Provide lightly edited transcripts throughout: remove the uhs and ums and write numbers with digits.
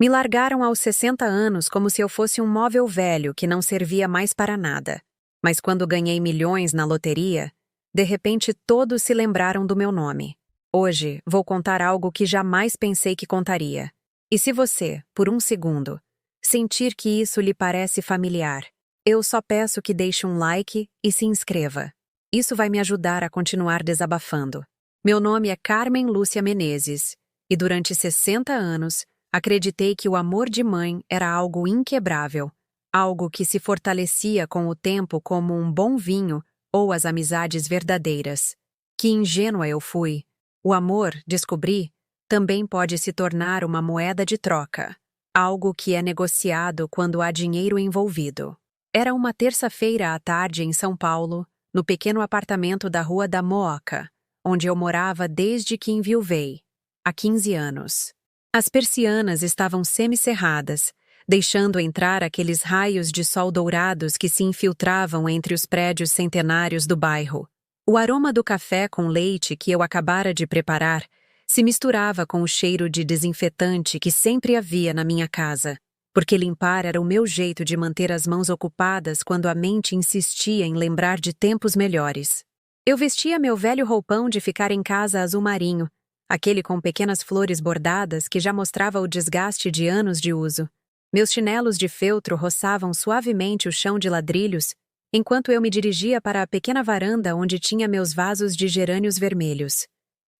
Me largaram aos 60 anos como se eu fosse um móvel velho que não servia mais para nada. Mas quando ganhei milhões na loteria, de repente todos se lembraram do meu nome. Hoje vou contar algo que jamais pensei que contaria. E se você, por um segundo, sentir que isso lhe parece familiar, eu só peço que deixe um like e se inscreva. Isso vai me ajudar a continuar desabafando. Meu nome é Carmen Lúcia Menezes, e durante 60 anos, acreditei que o amor de mãe era algo inquebrável, algo que se fortalecia com o tempo como um bom vinho ou as amizades verdadeiras. Que ingênua eu fui! O amor, descobri, também pode se tornar uma moeda de troca, algo que é negociado quando há dinheiro envolvido. Era uma terça-feira à tarde em São Paulo, no pequeno apartamento da Rua da Mooca, onde eu morava desde que enviuvei, há 15 anos. As persianas estavam semicerradas, deixando entrar aqueles raios de sol dourados que se infiltravam entre os prédios centenários do bairro. O aroma do café com leite que eu acabara de preparar se misturava com o cheiro de desinfetante que sempre havia na minha casa, porque limpar era o meu jeito de manter as mãos ocupadas quando a mente insistia em lembrar de tempos melhores. Eu vestia meu velho roupão de ficar em casa azul marinho, aquele com pequenas flores bordadas que já mostrava o desgaste de anos de uso. Meus chinelos de feltro roçavam suavemente o chão de ladrilhos, enquanto eu me dirigia para a pequena varanda onde tinha meus vasos de gerânios vermelhos.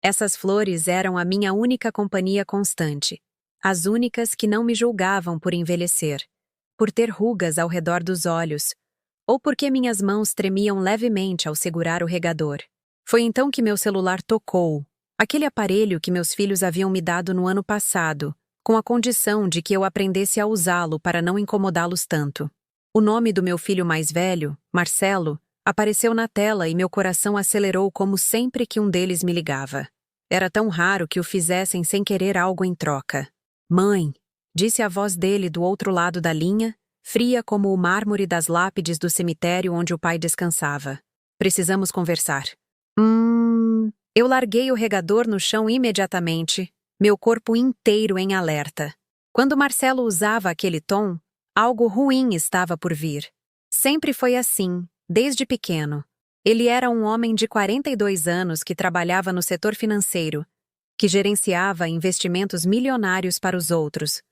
Essas flores eram a minha única companhia constante, as únicas que não me julgavam por envelhecer, por ter rugas ao redor dos olhos, ou porque minhas mãos tremiam levemente ao segurar o regador. Foi então que meu celular tocou, aquele aparelho que meus filhos haviam me dado no ano passado, com a condição de que eu aprendesse a usá-lo para não incomodá-los tanto. O nome do meu filho mais velho, Marcelo, apareceu na tela e meu coração acelerou como sempre que um deles me ligava. Era tão raro que o fizessem sem querer algo em troca. "Mãe", disse a voz dele do outro lado da linha, fria como o mármore das lápides do cemitério onde o pai descansava. "Precisamos conversar." Eu larguei o regador no chão imediatamente, meu corpo inteiro em alerta. Quando Marcelo usava aquele tom, algo ruim estava por vir. Sempre foi assim, desde pequeno. Ele era um homem de 42 anos que trabalhava no setor financeiro, que gerenciava investimentos milionários para os outros,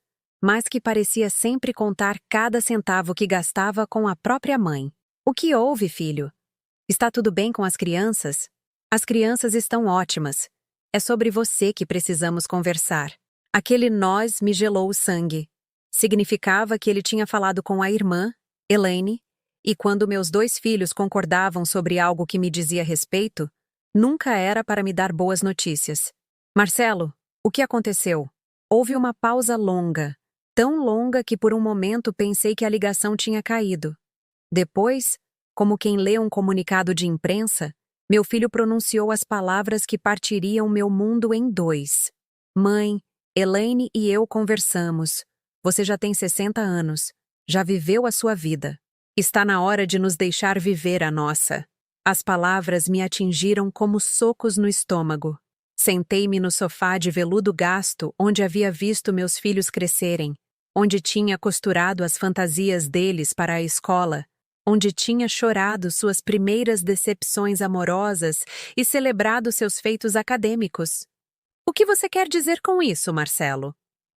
mas que parecia sempre contar cada centavo que gastava com a própria mãe. "O que houve, filho? Está tudo bem com as crianças?" "As crianças estão ótimas. É sobre você que precisamos conversar." Aquele nós me gelou o sangue. Significava que ele tinha falado com a irmã, Elaine, e quando meus 2 filhos concordavam sobre algo que me dizia respeito, nunca era para me dar boas notícias. "Marcelo, o que aconteceu?" Houve uma pausa longa, tão longa que por um momento pensei que a ligação tinha caído. Depois, como quem lê um comunicado de imprensa, meu filho pronunciou as palavras que partiriam meu mundo em 2. "Mãe, Elaine e eu conversamos. Você já tem 60 anos. Já viveu a sua vida. Está na hora de nos deixar viver a nossa." As palavras me atingiram como socos no estômago. Sentei-me no sofá de veludo gasto onde havia visto meus filhos crescerem, onde tinha costurado as fantasias deles para a escola, onde tinha chorado suas primeiras decepções amorosas e celebrado seus feitos acadêmicos. "O que você quer dizer com isso, Marcelo?"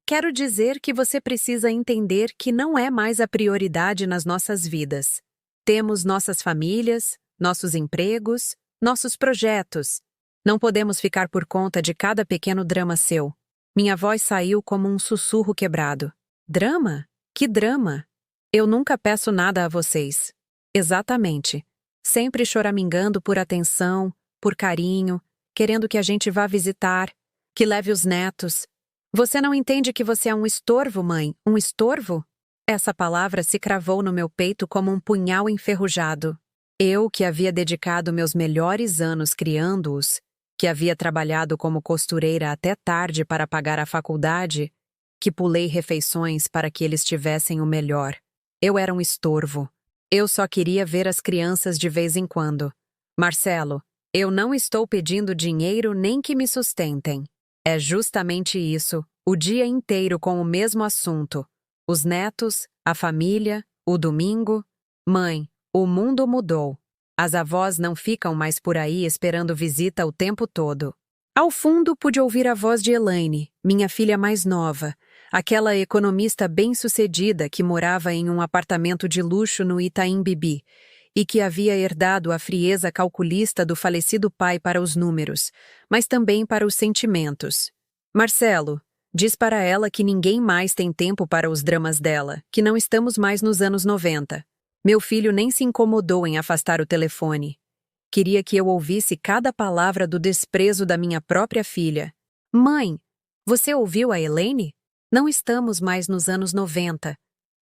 "Quero dizer que você precisa entender que não é mais a prioridade nas nossas vidas. Temos nossas famílias, nossos empregos, nossos projetos. Não podemos ficar por conta de cada pequeno drama seu." Minha voz saiu como um sussurro quebrado. "Drama? Que drama? Eu nunca peço nada a vocês." "Exatamente. Sempre choramingando por atenção, por carinho, querendo que a gente vá visitar, que leve os netos. Você não entende que você é um estorvo, mãe? Um estorvo?" Essa palavra se cravou no meu peito como um punhal enferrujado. Eu, que havia dedicado meus melhores anos criando-os, que havia trabalhado como costureira até tarde para pagar a faculdade, que pulei refeições para que eles tivessem o melhor. Eu era um estorvo. Eu só queria ver as crianças de vez em quando. "Marcelo, eu não estou pedindo dinheiro nem que me sustentem. É justamente isso O dia inteiro com o mesmo assunto. Os netos, a família, o domingo. Mãe, o mundo mudou. As avós não ficam mais por aí esperando visita o tempo todo. Ao fundo pude ouvir a voz de Elaine, minha filha mais nova, aquela economista bem-sucedida que morava em um apartamento de luxo no Itaim Bibi e que havia herdado a frieza calculista do falecido pai para os números, mas também para os sentimentos. Marcelo, diz para ela que ninguém mais tem tempo para os dramas dela, que não estamos mais nos anos 90. Meu filho nem se incomodou em afastar o telefone. Queria que eu ouvisse cada palavra do desprezo da minha própria filha. Mãe, você ouviu a Elaine? Não estamos mais nos anos 90.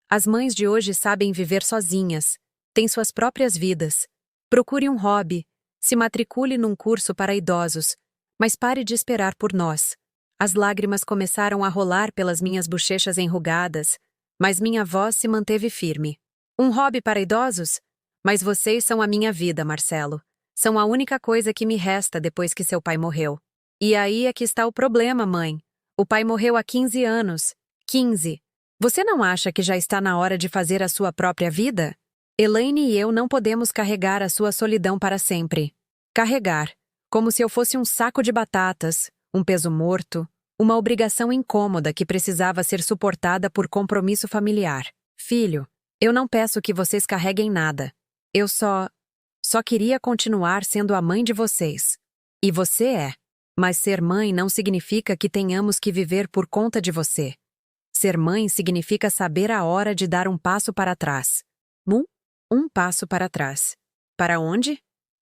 As mães de hoje sabem viver sozinhas, têm suas próprias vidas. Procure um hobby, se matricule num curso para idosos, mas pare de esperar por nós. As lágrimas começaram a rolar pelas minhas bochechas enrugadas, mas minha voz se manteve firme. Um hobby para idosos? Mas vocês são a minha vida, Marcelo. São a única coisa que me resta depois que seu pai morreu. E aí é que está o problema, mãe. O pai morreu há 15 anos. 15. Você não acha que já está na hora de fazer a sua própria vida? Elaine e eu não podemos carregar a sua solidão para sempre. Carregar, como se eu fosse um saco de batatas, um peso morto, uma obrigação incômoda que precisava ser suportada por compromisso familiar. Filho, eu não peço que vocês carreguem nada. Eu só queria continuar sendo a mãe de vocês. E você é. Mas ser mãe não significa que tenhamos que viver por conta de você. Ser mãe significa saber a hora de dar um passo para trás. Um passo para trás. Para onde?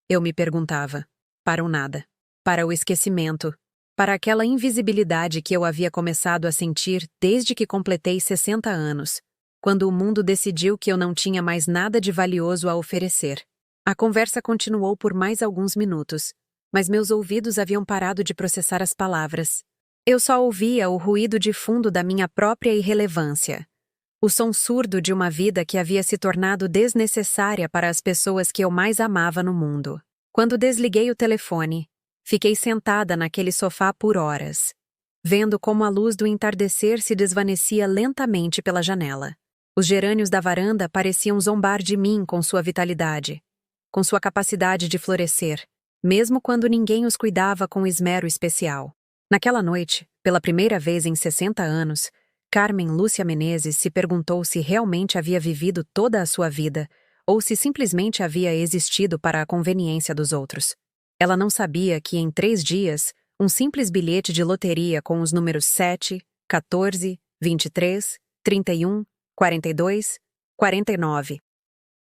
Eu me perguntava. Para o nada. Para o esquecimento. Para aquela invisibilidade que eu havia começado a sentir desde que completei 60 anos, quando o mundo decidiu que eu não tinha mais nada de valioso a oferecer. A conversa continuou por mais alguns minutos, mas meus ouvidos haviam parado de processar as palavras. Eu só ouvia o ruído de fundo da minha própria irrelevância. O som surdo de uma vida que havia se tornado desnecessária para as pessoas que eu mais amava no mundo. Quando desliguei o telefone, fiquei sentada naquele sofá por horas, vendo como a luz do entardecer se desvanecia lentamente pela janela. Os gerânios da varanda pareciam zombar de mim com sua vitalidade, com sua capacidade de florescer, mesmo quando ninguém os cuidava com esmero especial. Naquela noite, pela primeira vez em 60 anos, Carmen Lúcia Menezes se perguntou se realmente havia vivido toda a sua vida ou se simplesmente havia existido para a conveniência dos outros. Ela não sabia que em 3 dias, um simples bilhete de loteria com os números 7, 14, 23, 31, 42, 49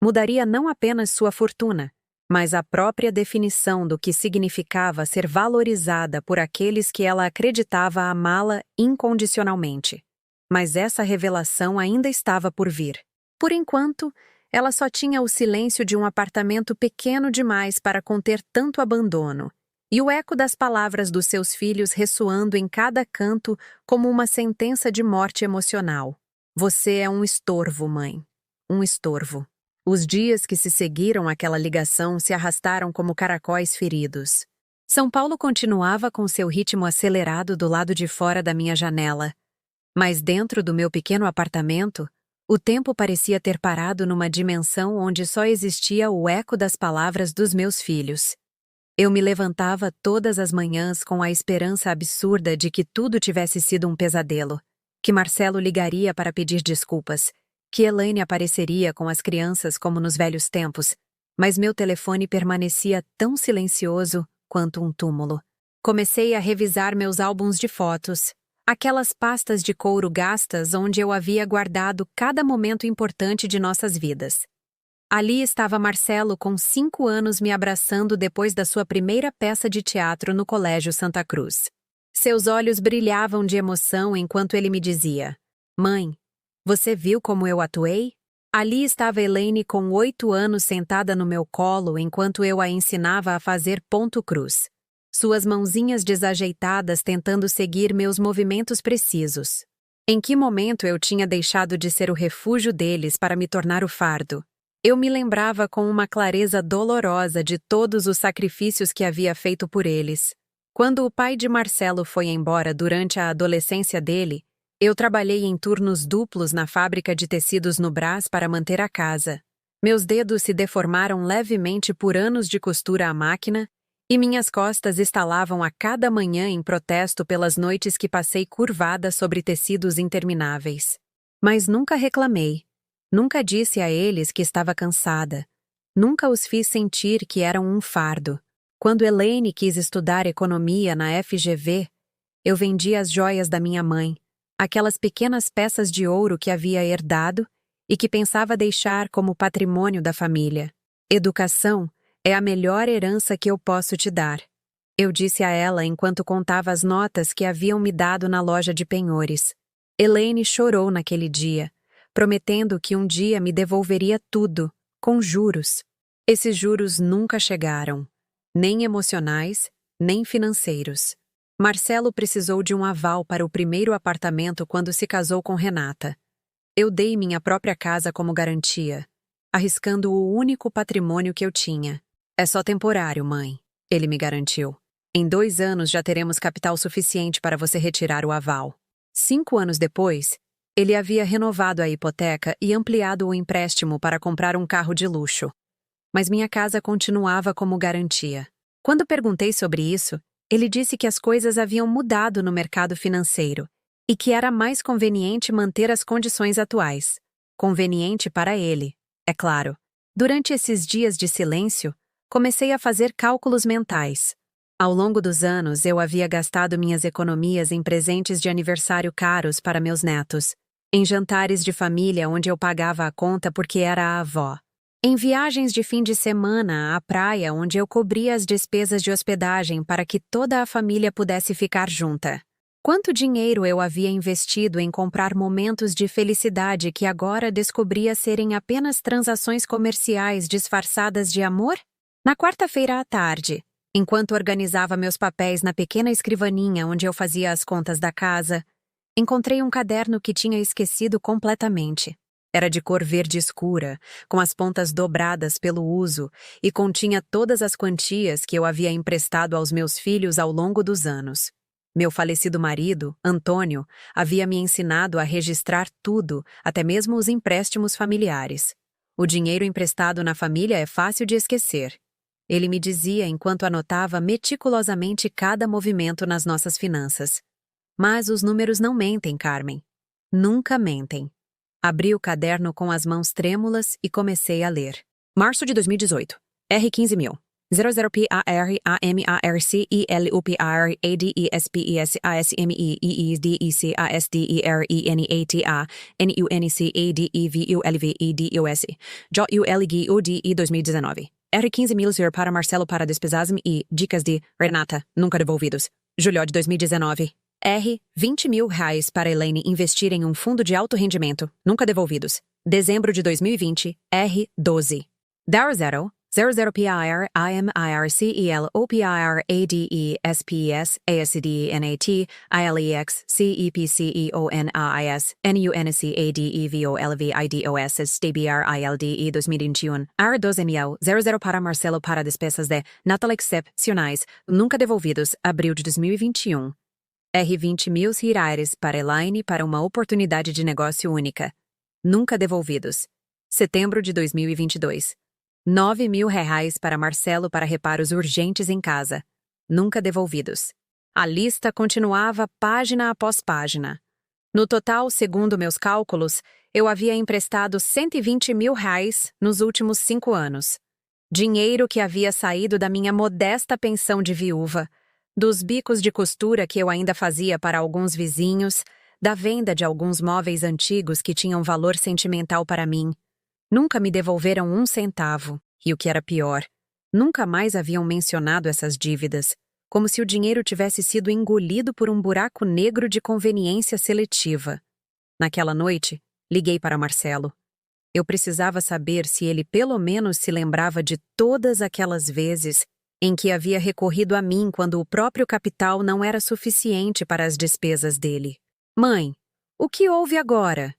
mudaria não apenas sua fortuna, mas a própria definição do que significava ser valorizada por aqueles que ela acreditava amá-la incondicionalmente. Mas essa revelação ainda estava por vir. Por enquanto, ela só tinha o silêncio de um apartamento pequeno demais para conter tanto abandono, e o eco das palavras dos seus filhos ressoando em cada canto como uma sentença de morte emocional. Você é um estorvo, mãe. Um estorvo. Os dias que se seguiram àquela ligação se arrastaram como caracóis feridos. São Paulo continuava com seu ritmo acelerado do lado de fora da minha janela, mas dentro do meu pequeno apartamento, o tempo parecia ter parado numa dimensão onde só existia o eco das palavras dos meus filhos. Eu me levantava todas as manhãs com a esperança absurda de que tudo tivesse sido um pesadelo, que Marcelo ligaria para pedir desculpas, que Elaine apareceria com as crianças como nos velhos tempos, mas meu telefone permanecia tão silencioso quanto um túmulo. Comecei a revisar meus álbuns de fotos, aquelas pastas de couro gastas onde eu havia guardado cada momento importante de nossas vidas. Ali estava Marcelo com 5 anos me abraçando depois da sua primeira peça de teatro no Colégio Santa Cruz. Seus olhos brilhavam de emoção enquanto ele me dizia: Mãe, você viu como eu atuei? Ali estava Elaine com 8 anos sentada no meu colo enquanto eu a ensinava a fazer ponto cruz. Suas mãozinhas desajeitadas tentando seguir meus movimentos precisos. Em que momento eu tinha deixado de ser o refúgio deles para me tornar o fardo? Eu me lembrava com uma clareza dolorosa de todos os sacrifícios que havia feito por eles. Quando o pai de Marcelo foi embora durante a adolescência dele, eu trabalhei em turnos duplos na fábrica de tecidos no Brás para manter a casa. Meus dedos se deformaram levemente por anos de costura à máquina e minhas costas estalavam a cada manhã em protesto pelas noites que passei curvada sobre tecidos intermináveis. Mas nunca reclamei. Nunca disse a eles que estava cansada. Nunca os fiz sentir que eram um fardo. Quando Elaine quis estudar economia na FGV, eu vendi as joias da minha mãe, aquelas pequenas peças de ouro que havia herdado e que pensava deixar como patrimônio da família. Educação é a melhor herança que eu posso te dar. Eu disse a ela enquanto contava as notas que haviam me dado na loja de penhores. Elaine chorou naquele dia, prometendo que um dia me devolveria tudo, com juros. Esses juros nunca chegaram, nem emocionais, nem financeiros. Marcelo precisou de um aval para o primeiro apartamento quando se casou com Renata. Eu dei minha própria casa como garantia, arriscando o único patrimônio que eu tinha. É só temporário, mãe, ele me garantiu. Em 2 anos já teremos capital suficiente para você retirar o aval. 5 anos depois, ele havia renovado a hipoteca e ampliado o empréstimo para comprar um carro de luxo. Mas minha casa continuava como garantia. Quando perguntei sobre isso, ele disse que as coisas haviam mudado no mercado financeiro e que era mais conveniente manter as condições atuais. Conveniente para ele, é claro. Durante esses dias de silêncio, comecei a fazer cálculos mentais. Ao longo dos anos, eu havia gastado minhas economias em presentes de aniversário caros para meus netos, em jantares de família onde eu pagava a conta porque era a avó, em viagens de fim de semana à praia onde eu cobria as despesas de hospedagem para que toda a família pudesse ficar junta. Quanto dinheiro eu havia investido em comprar momentos de felicidade que agora descobria serem apenas transações comerciais disfarçadas de amor? Na quarta-feira à tarde, enquanto organizava meus papéis na pequena escrivaninha onde eu fazia as contas da casa, encontrei um caderno que tinha esquecido completamente. Era de cor verde escura, com as pontas dobradas pelo uso, e continha todas as quantias que eu havia emprestado aos meus filhos ao longo dos anos. Meu falecido marido, Antônio, havia me ensinado a registrar tudo, até mesmo os empréstimos familiares. O dinheiro emprestado na família é fácil de esquecer. Ele me dizia enquanto anotava meticulosamente cada movimento nas nossas finanças. Mas os números não mentem, Carmen. Nunca mentem. Abri o caderno com as mãos trêmulas e comecei a ler. Março de 2018. R15.000. 00PARIAMARCELUPIARADESPESASMENINCADEVULVEDUS. JULGUDE 2019. R15.000 para Marcelo para despesas e dicas de Renata, nunca devolvidos. Julho de 2019. R$ 20.000 para Elaine investir em um fundo de alto rendimento, nunca devolvidos. Dezembro de 2020, R12. 00PIRAMIRCELOPIRADESPESASNUNCADEVOLVIDOS STBRILDE 2021 R12ML 00 para Marcelo para despesas de Natalexcepcionais, nunca devolvidos, abril de 2021. R$ 20.000 para Elaine para uma oportunidade de negócio única. Nunca devolvidos. Setembro de 2022. R$ 9.000 para Marcelo para reparos urgentes em casa. Nunca devolvidos. A lista continuava página após página. No total, segundo meus cálculos, eu havia emprestado R$ 120.000 nos últimos 5 anos. Dinheiro que havia saído da minha modesta pensão de viúva, dos bicos de costura que eu ainda fazia para alguns vizinhos, da venda de alguns móveis antigos que tinham valor sentimental para mim. Nunca me devolveram 1 centavo, e o que era pior, nunca mais haviam mencionado essas dívidas, como se o dinheiro tivesse sido engolido por um buraco negro de conveniência seletiva. Naquela noite, liguei para Marcelo. Eu precisava saber se ele pelo menos se lembrava de todas aquelas vezes em que havia recorrido a mim quando o próprio capital não era suficiente para as despesas dele. Mãe, o que houve agora?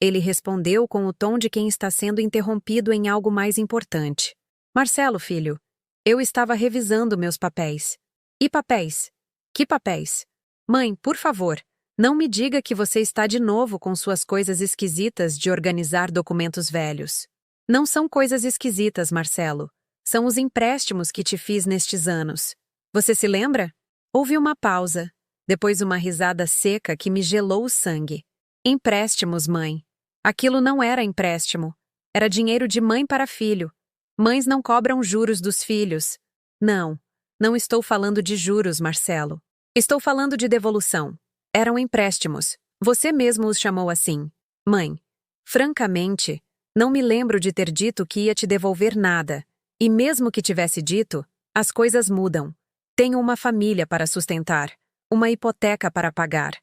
Ele respondeu com o tom de quem está sendo interrompido em algo mais importante. Marcelo, filho, eu estava revisando meus papéis. E papéis? Que papéis? Mãe, por favor, não me diga que você está de novo com suas coisas esquisitas de organizar documentos velhos. Não são coisas esquisitas, Marcelo. São os empréstimos que te fiz nestes anos. Você se lembra? Houve uma pausa, depois uma risada seca que me gelou o sangue. Empréstimos, mãe. Aquilo não era empréstimo. Era dinheiro de mãe para filho. Mães não cobram juros dos filhos. Não, não estou falando de juros, Marcelo. Estou falando de devolução. Eram empréstimos. Você mesmo os chamou assim. Mãe, francamente, não me lembro de ter dito que ia te devolver nada. E mesmo que tivesse dito, as coisas mudam. Tenho uma família para sustentar, uma hipoteca para pagar.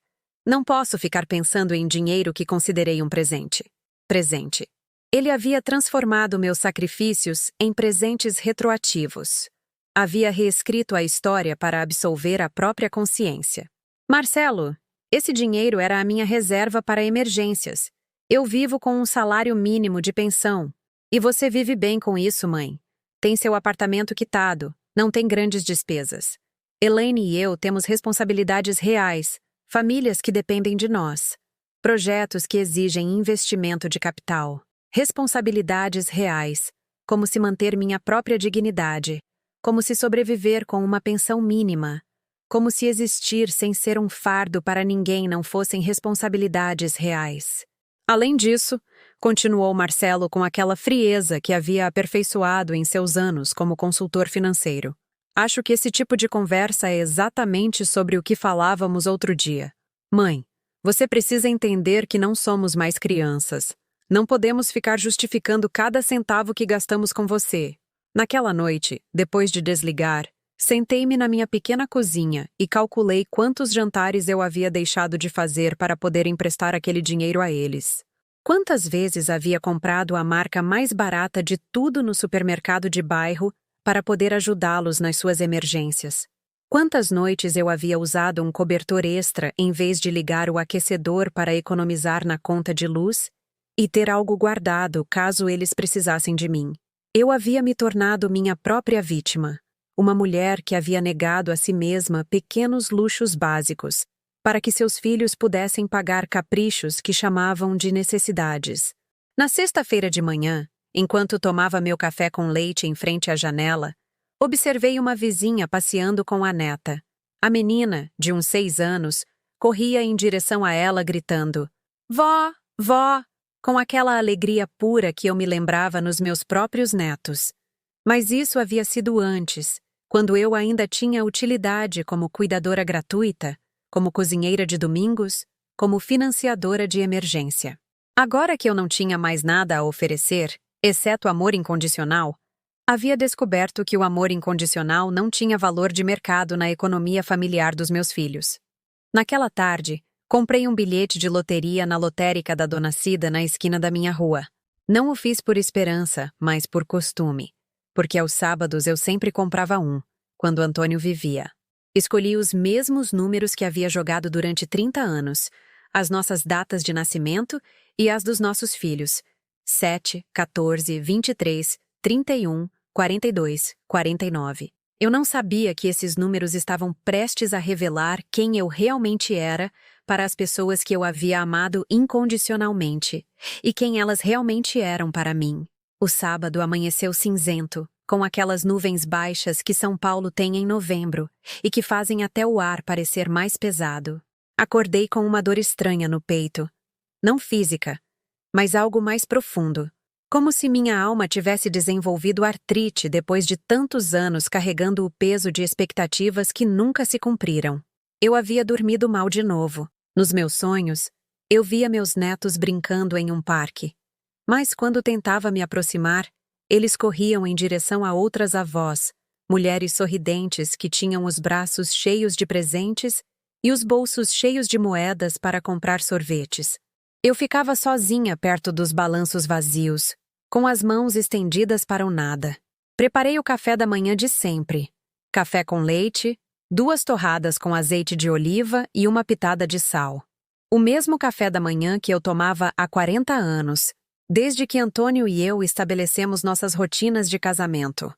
Não posso ficar pensando em dinheiro que considerei um presente. Presente. Ele havia transformado meus sacrifícios em presentes retroativos. Havia reescrito a história para absolver a própria consciência. Marcelo, esse dinheiro era a minha reserva para emergências. Eu vivo com um salário mínimo de pensão. E você vive bem com isso, mãe. Tem seu apartamento quitado, não tem grandes despesas. Elaine e eu temos responsabilidades reais, famílias que dependem de nós. Projetos que exigem investimento de capital. Responsabilidades reais, como se manter minha própria dignidade, como se sobreviver com uma pensão mínima, como se existir sem ser um fardo para ninguém não fossem responsabilidades reais. Além disso, continuou Marcelo com aquela frieza que havia aperfeiçoado em seus anos como consultor financeiro. Acho que esse tipo de conversa é exatamente sobre o que falávamos outro dia. Mãe, você precisa entender que não somos mais crianças. Não podemos ficar justificando cada centavo que gastamos com você. Naquela noite, depois de desligar, sentei-me na minha pequena cozinha e calculei quantos jantares eu havia deixado de fazer para poder emprestar aquele dinheiro a eles. Quantas vezes havia comprado a marca mais barata de tudo no supermercado de bairro para poder ajudá-los nas suas emergências? Quantas noites eu havia usado um cobertor extra em vez de ligar o aquecedor para economizar na conta de luz e ter algo guardado caso eles precisassem de mim? Eu havia me tornado minha própria vítima, uma mulher que havia negado a si mesma pequenos luxos básicos, para que seus filhos pudessem pagar caprichos que chamavam de necessidades. Na sexta-feira de manhã, enquanto tomava meu café com leite em frente à janela, observei uma vizinha passeando com a neta. A menina, de uns 6 anos, corria em direção a ela gritando: "Vó, vó!", com aquela alegria pura que eu me lembrava nos meus próprios netos. Mas isso havia sido antes, quando eu ainda tinha utilidade como cuidadora gratuita, como cozinheira de domingos, como financiadora de emergência. Agora que eu não tinha mais nada a oferecer, exceto amor incondicional, havia descoberto que o amor incondicional não tinha valor de mercado na economia familiar dos meus filhos. Naquela tarde, comprei um bilhete de loteria na lotérica da Dona Cida na esquina da minha rua. Não o fiz por esperança, mas por costume, porque aos sábados eu sempre comprava um, quando Antônio vivia. Escolhi os mesmos números que havia jogado durante 30 anos, as nossas datas de nascimento e as dos nossos filhos: 7, 14, 23, 31, 42, 49. Eu não sabia que esses números estavam prestes a revelar quem eu realmente era para as pessoas que eu havia amado incondicionalmente e quem elas realmente eram para mim. O sábado amanheceu cinzento, com aquelas nuvens baixas que São Paulo tem em novembro e que fazem até o ar parecer mais pesado. Acordei com uma dor estranha no peito. Não física, mas algo mais profundo. Como se minha alma tivesse desenvolvido artrite depois de tantos anos carregando o peso de expectativas que nunca se cumpriram. Eu havia dormido mal de novo. Nos meus sonhos, eu via meus netos brincando em um parque. Mas quando tentava me aproximar, eles corriam em direção a outras avós, mulheres sorridentes que tinham os braços cheios de presentes e os bolsos cheios de moedas para comprar sorvetes. Eu ficava sozinha perto dos balanços vazios, com as mãos estendidas para o nada. Preparei o café da manhã de sempre. Café com leite, 2 torradas com azeite de oliva e uma pitada de sal. O mesmo café da manhã que eu tomava há 40 anos, desde que Antônio e eu estabelecemos nossas rotinas de casamento.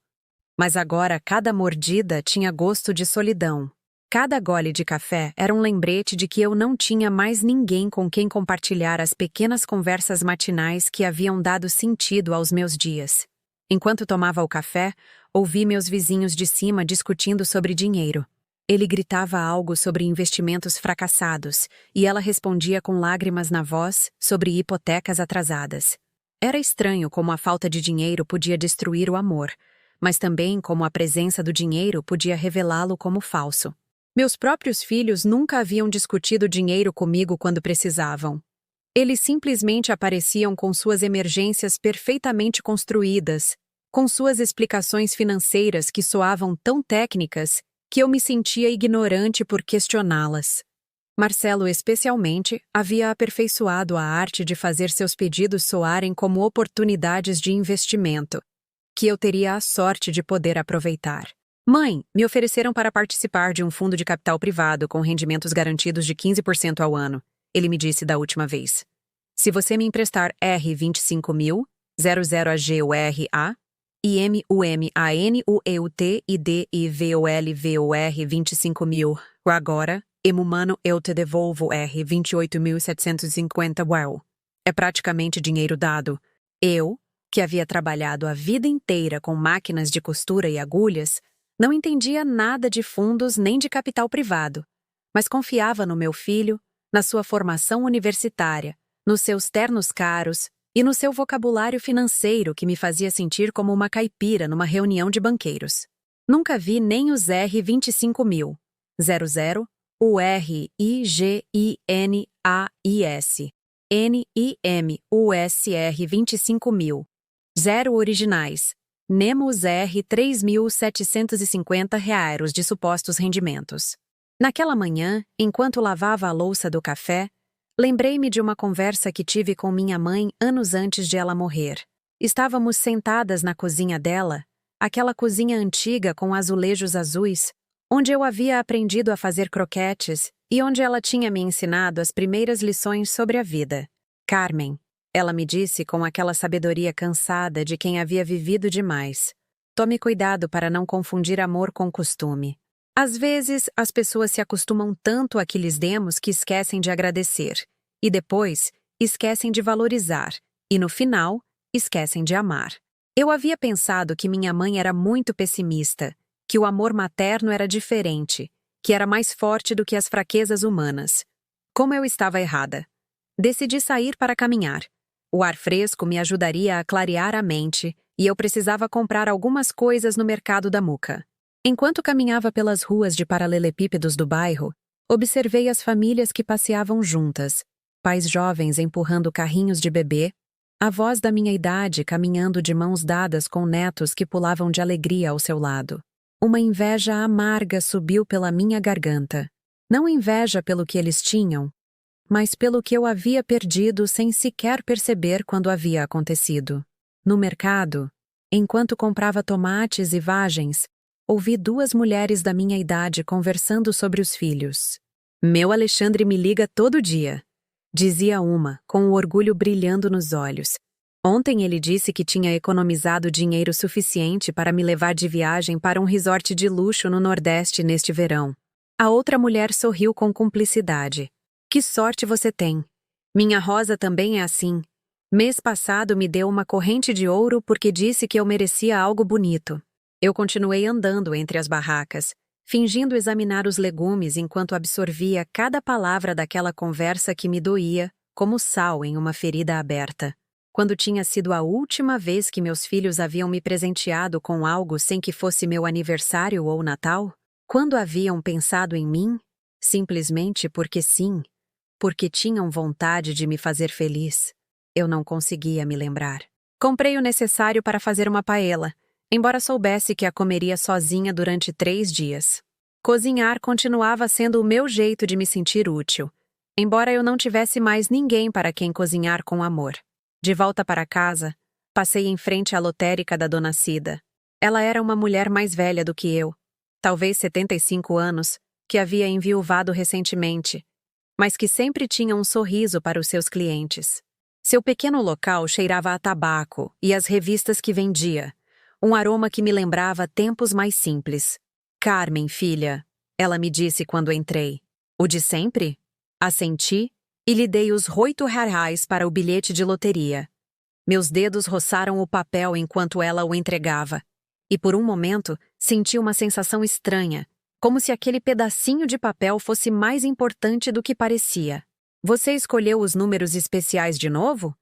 Mas agora cada mordida tinha gosto de solidão. Cada gole de café era um lembrete de que eu não tinha mais ninguém com quem compartilhar as pequenas conversas matinais que haviam dado sentido aos meus dias. Enquanto tomava o café, ouvi meus vizinhos de cima discutindo sobre dinheiro. Ele gritava algo sobre investimentos fracassados, e ela respondia com lágrimas na voz sobre hipotecas atrasadas. Era estranho como a falta de dinheiro podia destruir o amor, mas também como a presença do dinheiro podia revelá-lo como falso. Meus próprios filhos nunca haviam discutido dinheiro comigo quando precisavam. Eles simplesmente apareciam com suas emergências perfeitamente construídas, com suas explicações financeiras que soavam tão técnicas que eu me sentia ignorante por questioná-las. Marcelo, especialmente, havia aperfeiçoado a arte de fazer seus pedidos soarem como oportunidades de investimento, que eu teria a sorte de poder aproveitar. Mãe, me ofereceram para participar de um fundo de capital privado com rendimentos garantidos de 15% ao ano, ele me disse da última vez. Se você me emprestar R25.000, 00AGURA, IMUMANUEUTIDIVOLVOR 25.000, agora, Emumano eu te devolvo R$ 28.750 UEL. É praticamente dinheiro dado. Eu, que havia trabalhado a vida inteira com máquinas de costura e agulhas, não entendia nada de fundos nem de capital privado, mas confiava no meu filho, na sua formação universitária, nos seus ternos caros e no seu vocabulário financeiro que me fazia sentir como uma caipira numa reunião de banqueiros. Nunca vi nem os R25.000, 00, o RIGINAIS, NIMUSR 25.000, 0 originais, Nemos R$ 3.750 de supostos rendimentos. Naquela manhã, enquanto lavava a louça do café, lembrei-me de uma conversa que tive com minha mãe anos antes de ela morrer. Estávamos sentadas na cozinha dela, aquela cozinha antiga com azulejos azuis, onde eu havia aprendido a fazer croquetes e onde ela tinha me ensinado as primeiras lições sobre a vida. Carmen, ela me disse com aquela sabedoria cansada de quem havia vivido demais. Tome cuidado para não confundir amor com costume. Às vezes, as pessoas se acostumam tanto a que lhes demos que esquecem de agradecer. E depois, esquecem de valorizar. E no final, esquecem de amar. Eu havia pensado que minha mãe era muito pessimista, que o amor materno era diferente, que era mais forte do que as fraquezas humanas. Como eu estava errada. Decidi sair para caminhar. O ar fresco me ajudaria a clarear a mente e eu precisava comprar algumas coisas no mercado da Muca. Enquanto caminhava pelas ruas de paralelepípedos do bairro, observei as famílias que passeavam juntas, pais jovens empurrando carrinhos de bebê, avós da minha idade caminhando de mãos dadas com netos que pulavam de alegria ao seu lado. Uma inveja amarga subiu pela minha garganta. Não inveja pelo que eles tinham, mas pelo que eu havia perdido sem sequer perceber quando havia acontecido. No mercado, enquanto comprava tomates e vagens, ouvi duas mulheres da minha idade conversando sobre os filhos. Meu Alexandre me liga todo dia, dizia uma, com o orgulho brilhando nos olhos. Ontem ele disse que tinha economizado dinheiro suficiente para me levar de viagem para um resort de luxo no Nordeste neste verão. A outra mulher sorriu com cumplicidade. Que sorte você tem. Minha Rosa também é assim. Mês passado me deu uma corrente de ouro porque disse que eu merecia algo bonito. Eu continuei andando entre as barracas, fingindo examinar os legumes enquanto absorvia cada palavra daquela conversa que me doía, como sal em uma ferida aberta. Quando tinha sido a última vez que meus filhos haviam me presenteado com algo sem que fosse meu aniversário ou Natal? Quando haviam pensado em mim? Simplesmente porque sim. Porque tinham vontade de me fazer feliz. Eu não conseguia me lembrar. Comprei o necessário para fazer uma paella, embora soubesse que a comeria sozinha durante 3 dias. Cozinhar continuava sendo o meu jeito de me sentir útil, embora eu não tivesse mais ninguém para quem cozinhar com amor. De volta para casa, passei em frente à lotérica da Dona Cida. Ela era uma mulher mais velha do que eu, talvez 75 anos, que havia enviuvado recentemente, mas que sempre tinha um sorriso para os seus clientes. Seu pequeno local cheirava a tabaco e as revistas que vendia, um aroma que me lembrava tempos mais simples. Carmen, filha, ela me disse quando entrei. O de sempre? Assenti e lhe dei os R$ 8 para o bilhete de loteria. Meus dedos roçaram o papel enquanto ela o entregava. E por um momento, senti uma sensação estranha, como se aquele pedacinho de papel fosse mais importante do que parecia. Você escolheu os números especiais de novo?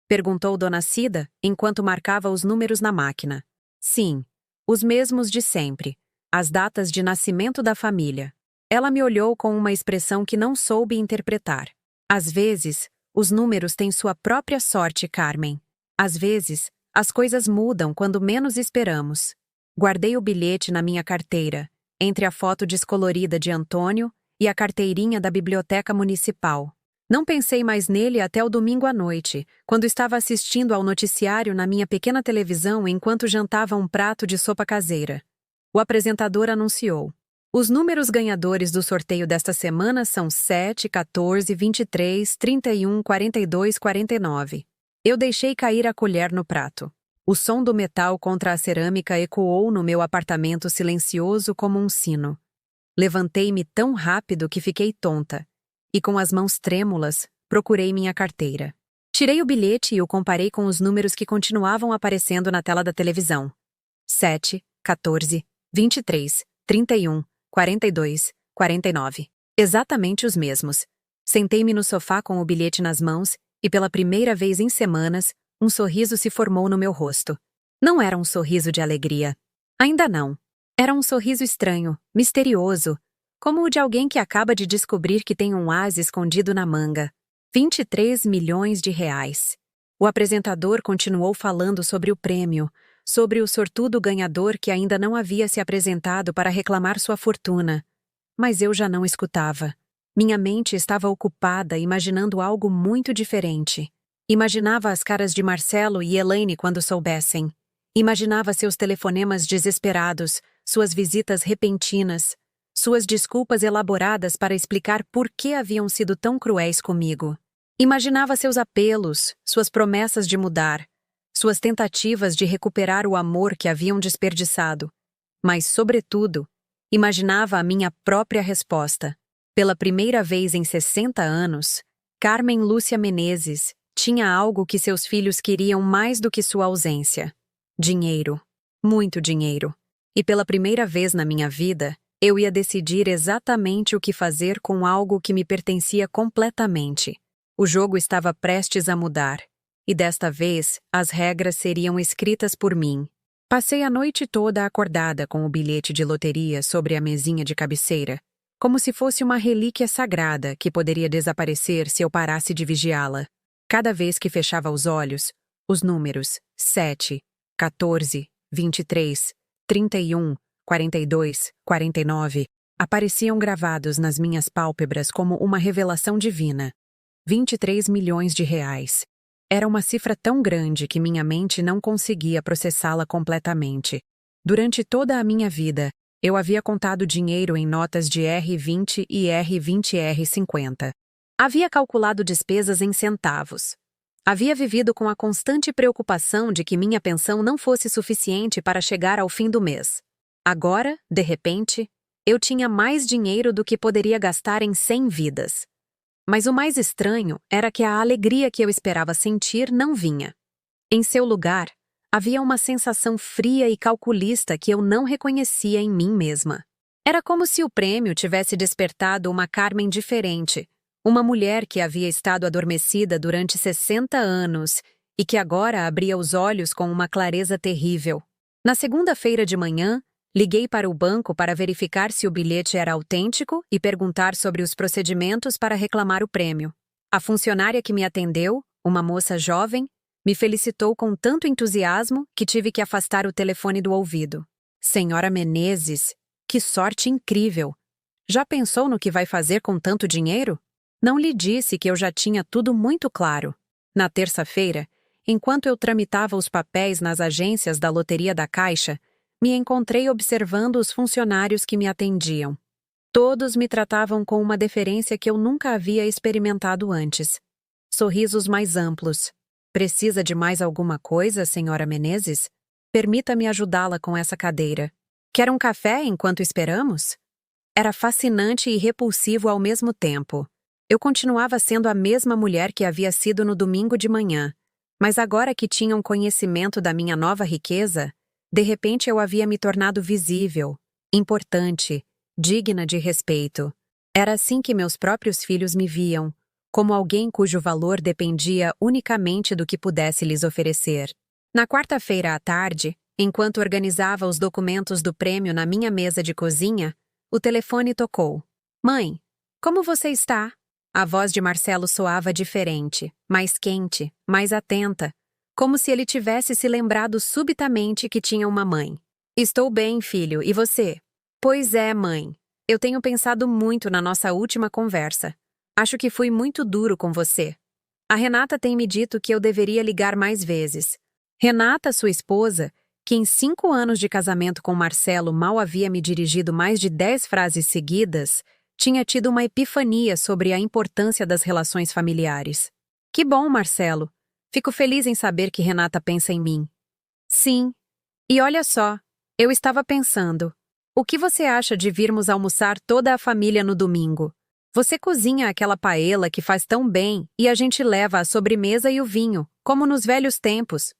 Perguntou Dona Cida, enquanto marcava os números na máquina. Sim, os mesmos de sempre, as datas de nascimento da família. Ela me olhou com uma expressão que não soube interpretar. Às vezes, os números têm sua própria sorte, Carmen. Às vezes, as coisas mudam quando menos esperamos. Guardei o bilhete na minha carteira, entre a foto descolorida de Antônio e a carteirinha da biblioteca municipal. Não pensei mais nele até o domingo à noite, quando estava assistindo ao noticiário na minha pequena televisão enquanto jantava um prato de sopa caseira. O apresentador anunciou: os números ganhadores do sorteio desta semana são 7, 14, 23, 31, 42, 49. Eu deixei cair a colher no prato. O som do metal contra a cerâmica ecoou no meu apartamento silencioso como um sino. Levantei-me tão rápido que fiquei tonta, e com as mãos trêmulas, procurei minha carteira. Tirei o bilhete e o comparei com os números que continuavam aparecendo na tela da televisão. 7, 14, 23, 31, 42, 49. Exatamente os mesmos. Sentei-me no sofá com o bilhete nas mãos e, pela primeira vez em semanas, um sorriso se formou no meu rosto. Não era um sorriso de alegria. Ainda não. Era um sorriso estranho, misterioso, como o de alguém que acaba de descobrir que tem um as escondido na manga. 23 milhões de reais. O apresentador continuou falando sobre o prêmio, sobre o sortudo ganhador que ainda não havia se apresentado para reclamar sua fortuna. Mas eu já não escutava. Minha mente estava ocupada imaginando algo muito diferente. Imaginava as caras de Marcelo e Elaine quando soubessem. Imaginava seus telefonemas desesperados, suas visitas repentinas, suas desculpas elaboradas para explicar por que haviam sido tão cruéis comigo. Imaginava seus apelos, suas promessas de mudar, suas tentativas de recuperar o amor que haviam desperdiçado. Mas, sobretudo, imaginava a minha própria resposta. Pela primeira vez em 60 anos, Carmen Lúcia Menezes tinha algo que seus filhos queriam mais do que sua ausência. Dinheiro. Muito dinheiro. E pela primeira vez na minha vida, eu ia decidir exatamente o que fazer com algo que me pertencia completamente. O jogo estava prestes a mudar, e desta vez as regras seriam escritas por mim. Passei a noite toda acordada com o bilhete de loteria sobre a mesinha de cabeceira, como se fosse uma relíquia sagrada que poderia desaparecer se eu parasse de vigiá-la. Cada vez que fechava os olhos, os números 7, 14, 23, 31, 42, 49 apareciam gravados nas minhas pálpebras como uma revelação divina. 23 milhões de reais. Era uma cifra tão grande que minha mente não conseguia processá-la completamente. Durante toda a minha vida, eu havia contado dinheiro em notas de R$20 e R$20 e R$50. Havia calculado despesas em centavos. Havia vivido com a constante preocupação de que minha pensão não fosse suficiente para chegar ao fim do mês. Agora, de repente, eu tinha mais dinheiro do que poderia gastar em 100 vidas. Mas o mais estranho era que a alegria que eu esperava sentir não vinha. Em seu lugar, havia uma sensação fria e calculista que eu não reconhecia em mim mesma. Era como se o prêmio tivesse despertado uma Carmen diferente, uma mulher que havia estado adormecida durante 60 anos e que agora abria os olhos com uma clareza terrível. Na segunda-feira de manhã, liguei para o banco para verificar se o bilhete era autêntico e perguntar sobre os procedimentos para reclamar o prêmio. A funcionária que me atendeu, uma moça jovem, me felicitou com tanto entusiasmo que tive que afastar o telefone do ouvido. Senhora Menezes, que sorte incrível! Já pensou no que vai fazer com tanto dinheiro? Não lhe disse que eu já tinha tudo muito claro. Na terça-feira, enquanto eu tramitava os papéis nas agências da Loteria da Caixa, me encontrei observando os funcionários que me atendiam. Todos me tratavam com uma deferência que eu nunca havia experimentado antes. Sorrisos mais amplos. Precisa de mais alguma coisa, senhora Menezes? Permita-me ajudá-la com essa cadeira. Quer um café enquanto esperamos? Era fascinante e repulsivo ao mesmo tempo. Eu continuava sendo a mesma mulher que havia sido no domingo de manhã, mas agora que tinham conhecimento da minha nova riqueza, de repente eu havia me tornado visível, importante, digna de respeito. Era assim que meus próprios filhos me viam, como alguém cujo valor dependia unicamente do que pudesse lhes oferecer. Na quarta-feira à tarde, enquanto organizava os documentos do prêmio na minha mesa de cozinha, o telefone tocou. Mãe, como você está? A voz de Marcelo soava diferente, mais quente, mais atenta, como se ele tivesse se lembrado subitamente que tinha uma mãe. Estou bem, filho, e você? Pois é, mãe. Eu tenho pensado muito na nossa última conversa. Acho que fui muito duro com você. A Renata tem me dito que eu deveria ligar mais vezes. Renata, sua esposa, que em 5 anos de casamento com Marcelo mal havia me dirigido mais de 10 frases seguidas, tinha tido uma epifania sobre a importância das relações familiares. Que bom, Marcelo. Fico feliz em saber que Renata pensa em mim. Sim. E olha só, eu estava pensando. O que você acha de virmos almoçar toda a família no domingo? Você cozinha aquela paella que faz tão bem e a gente leva a sobremesa e o vinho, como nos velhos tempos.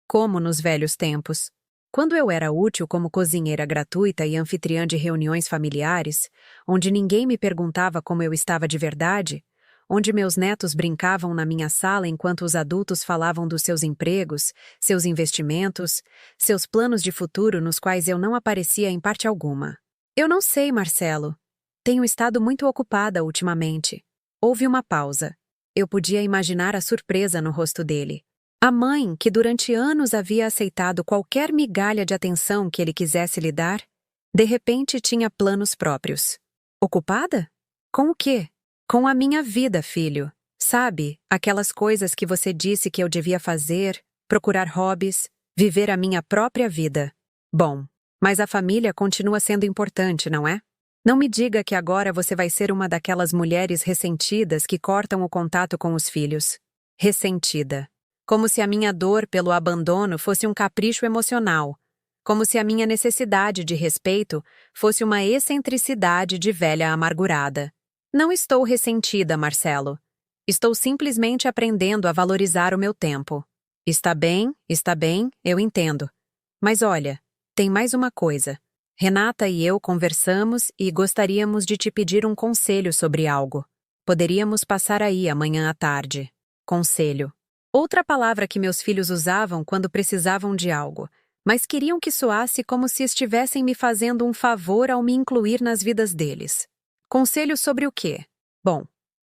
Como nos velhos tempos. Quando eu era útil como cozinheira gratuita e anfitriã de reuniões familiares, onde ninguém me perguntava como eu estava de verdade, onde meus netos brincavam na minha sala enquanto os adultos falavam dos seus empregos, seus investimentos, seus planos de futuro nos quais eu não aparecia em parte alguma. Eu não sei, Marcelo. Tenho estado muito ocupada ultimamente. Houve uma pausa. Eu podia imaginar a surpresa no rosto dele. A mãe, que durante anos havia aceitado qualquer migalha de atenção que ele quisesse lhe dar, de repente tinha planos próprios. Ocupada? Com o quê? Com a minha vida, filho. Sabe, aquelas coisas que você disse que eu devia fazer, procurar hobbies, viver a minha própria vida. Bom, mas a família continua sendo importante, não é? Não me diga que agora você vai ser uma daquelas mulheres ressentidas que cortam o contato com os filhos. Ressentida. Como se a minha dor pelo abandono fosse um capricho emocional, como se a minha necessidade de respeito fosse uma excentricidade de velha amargurada. Não estou ressentida, Marcelo. Estou simplesmente aprendendo a valorizar o meu tempo. Está bem, eu entendo. Mas olha, tem mais uma coisa. Renata e eu conversamos e gostaríamos de te pedir um conselho sobre algo. Poderíamos passar aí amanhã à tarde. Conselho. Outra palavra que meus filhos usavam quando precisavam de algo, mas queriam que soasse como se estivessem me fazendo um favor ao me incluir nas vidas deles. Conselho sobre o quê? Bom,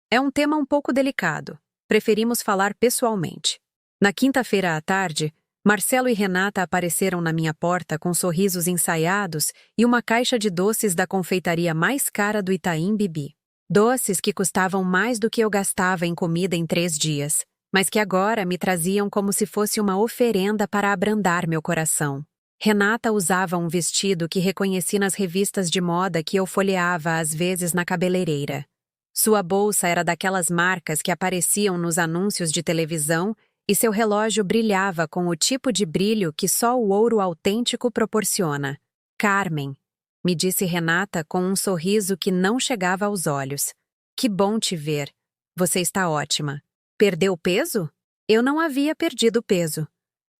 é um tema um pouco delicado. Preferimos falar pessoalmente. Na quinta-feira à tarde, Marcelo e Renata apareceram na minha porta com sorrisos ensaiados e uma caixa de doces da confeitaria mais cara do Itaim Bibi. Doces que custavam mais do que eu gastava em comida em 3 dias. Mas que agora me traziam como se fosse uma oferenda para abrandar meu coração. Renata usava um vestido que reconheci nas revistas de moda que eu folheava às vezes na cabeleireira. Sua bolsa era daquelas marcas que apareciam nos anúncios de televisão e seu relógio brilhava com o tipo de brilho que só o ouro autêntico proporciona. Carmen, me disse Renata com um sorriso que não chegava aos olhos. Que bom te ver. Você está ótima. Perdeu peso? Eu não havia perdido peso.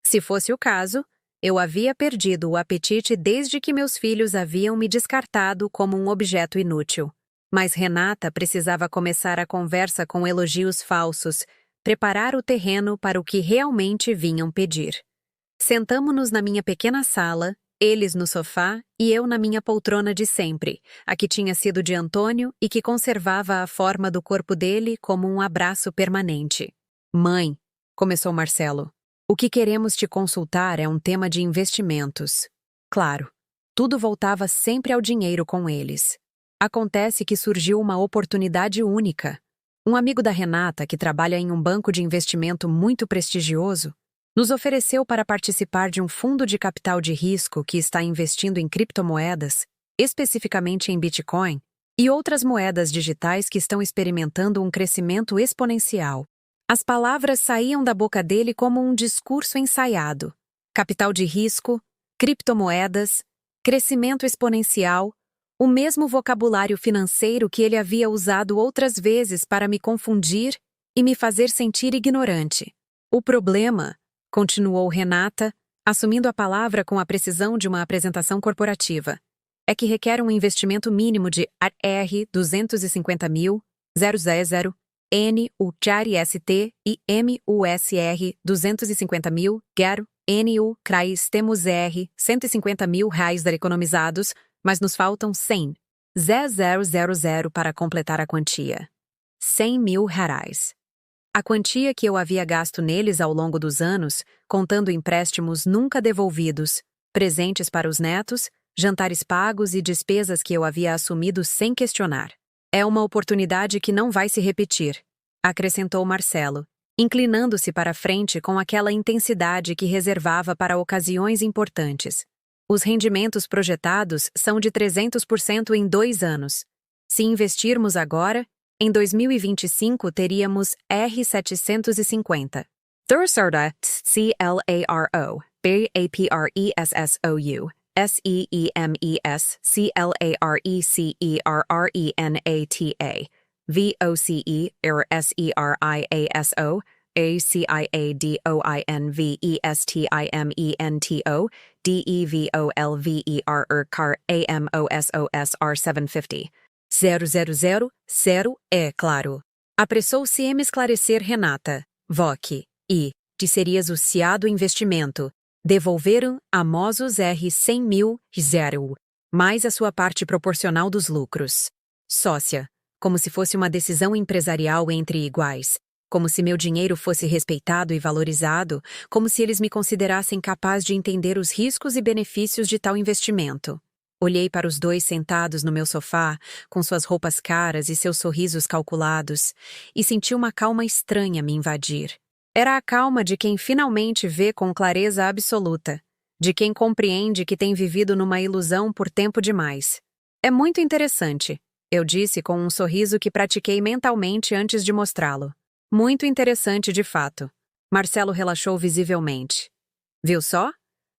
Se fosse o caso, eu havia perdido o apetite desde que meus filhos haviam me descartado como um objeto inútil. Mas Renata precisava começar a conversa com elogios falsos, preparar o terreno para o que realmente vinham pedir. Sentamo-nos na minha pequena sala, eles no sofá e eu na minha poltrona de sempre, a que tinha sido de Antônio e que conservava a forma do corpo dele como um abraço permanente. Mãe, começou Marcelo, o que queremos te consultar é um tema de investimentos. Claro, tudo voltava sempre ao dinheiro com eles. Acontece que surgiu uma oportunidade única. Um amigo da Renata, que trabalha em um banco de investimento muito prestigioso, nos ofereceu para participar de um fundo de capital de risco que está investindo em criptomoedas, especificamente em Bitcoin, e outras moedas digitais que estão experimentando um crescimento exponencial. As palavras saíam da boca dele como um discurso ensaiado. Capital de risco, criptomoedas, crescimento exponencial. O mesmo vocabulário financeiro que ele havia usado outras vezes para me confundir e me fazer sentir ignorante. O problema, continuou Renata, assumindo a palavra com a precisão de uma apresentação corporativa, é que requer um investimento mínimo de R$ 250.000, NU-CHARI-ST e MUSR 250.000, NU CRAIS temos R$ 150.000 economizados, mas nos faltam 100, 000 para completar a quantia. 100.000 reais. A quantia que eu havia gasto neles ao longo dos anos, contando empréstimos nunca devolvidos, presentes para os netos, jantares pagos e despesas que eu havia assumido sem questionar. É uma oportunidade que não vai se repetir, acrescentou Marcelo, inclinando-se para a frente com aquela intensidade que reservava para ocasiões importantes. Os rendimentos projetados são de 300% em 2 anos. Se investirmos agora, em 2025 teríamos R$ 750. Thursarda, CLARO, BAPRESSOU, SEEMES, CLARECERRENATA, VOCE, SERIASO, ACIADOINVESTIMENTO, DEVOLVER CAR AMOSOSR 750. 000, é claro. Apressou-se em me esclarecer Renata, VOC, e, disserias o ciado investimento, devolveram a Mosos R$ 100.000, mais a sua parte proporcional dos lucros. Sócia, como se fosse uma decisão empresarial entre iguais, como se meu dinheiro fosse respeitado e valorizado, como se eles me considerassem capaz de entender os riscos e benefícios de tal investimento. Olhei para os dois sentados no meu sofá, com suas roupas caras e seus sorrisos calculados, e senti uma calma estranha me invadir. Era a calma de quem finalmente vê com clareza absoluta, de quem compreende que tem vivido numa ilusão por tempo demais. É muito interessante, eu disse com um sorriso que pratiquei mentalmente antes de mostrá-lo. Muito interessante de fato. Marcelo relaxou visivelmente. Viu só?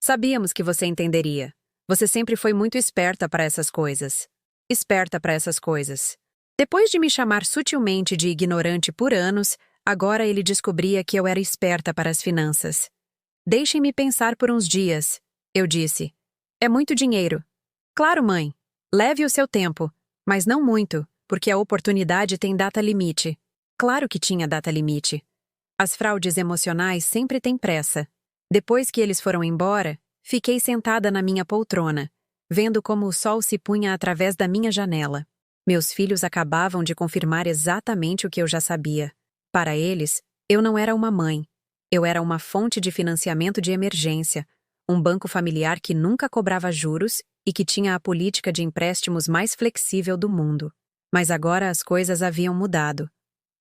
Sabíamos que você entenderia. Você sempre foi muito esperta para essas coisas. Esperta para essas coisas. Depois de me chamar sutilmente de ignorante por anos, agora ele descobria que eu era esperta para as finanças. Deixem-me pensar por uns dias, eu disse. É muito dinheiro. Claro, mãe. Leve o seu tempo, mas não muito, porque a oportunidade tem data limite. Claro que tinha data limite. As fraudes emocionais sempre têm pressa. Depois que eles foram embora, fiquei sentada na minha poltrona, vendo como o sol se punha através da minha janela. Meus filhos acabavam de confirmar exatamente o que eu já sabia. Para eles, eu não era uma mãe. Eu era uma fonte de financiamento de emergência, um banco familiar que nunca cobrava juros e que tinha a política de empréstimos mais flexível do mundo. Mas agora as coisas haviam mudado.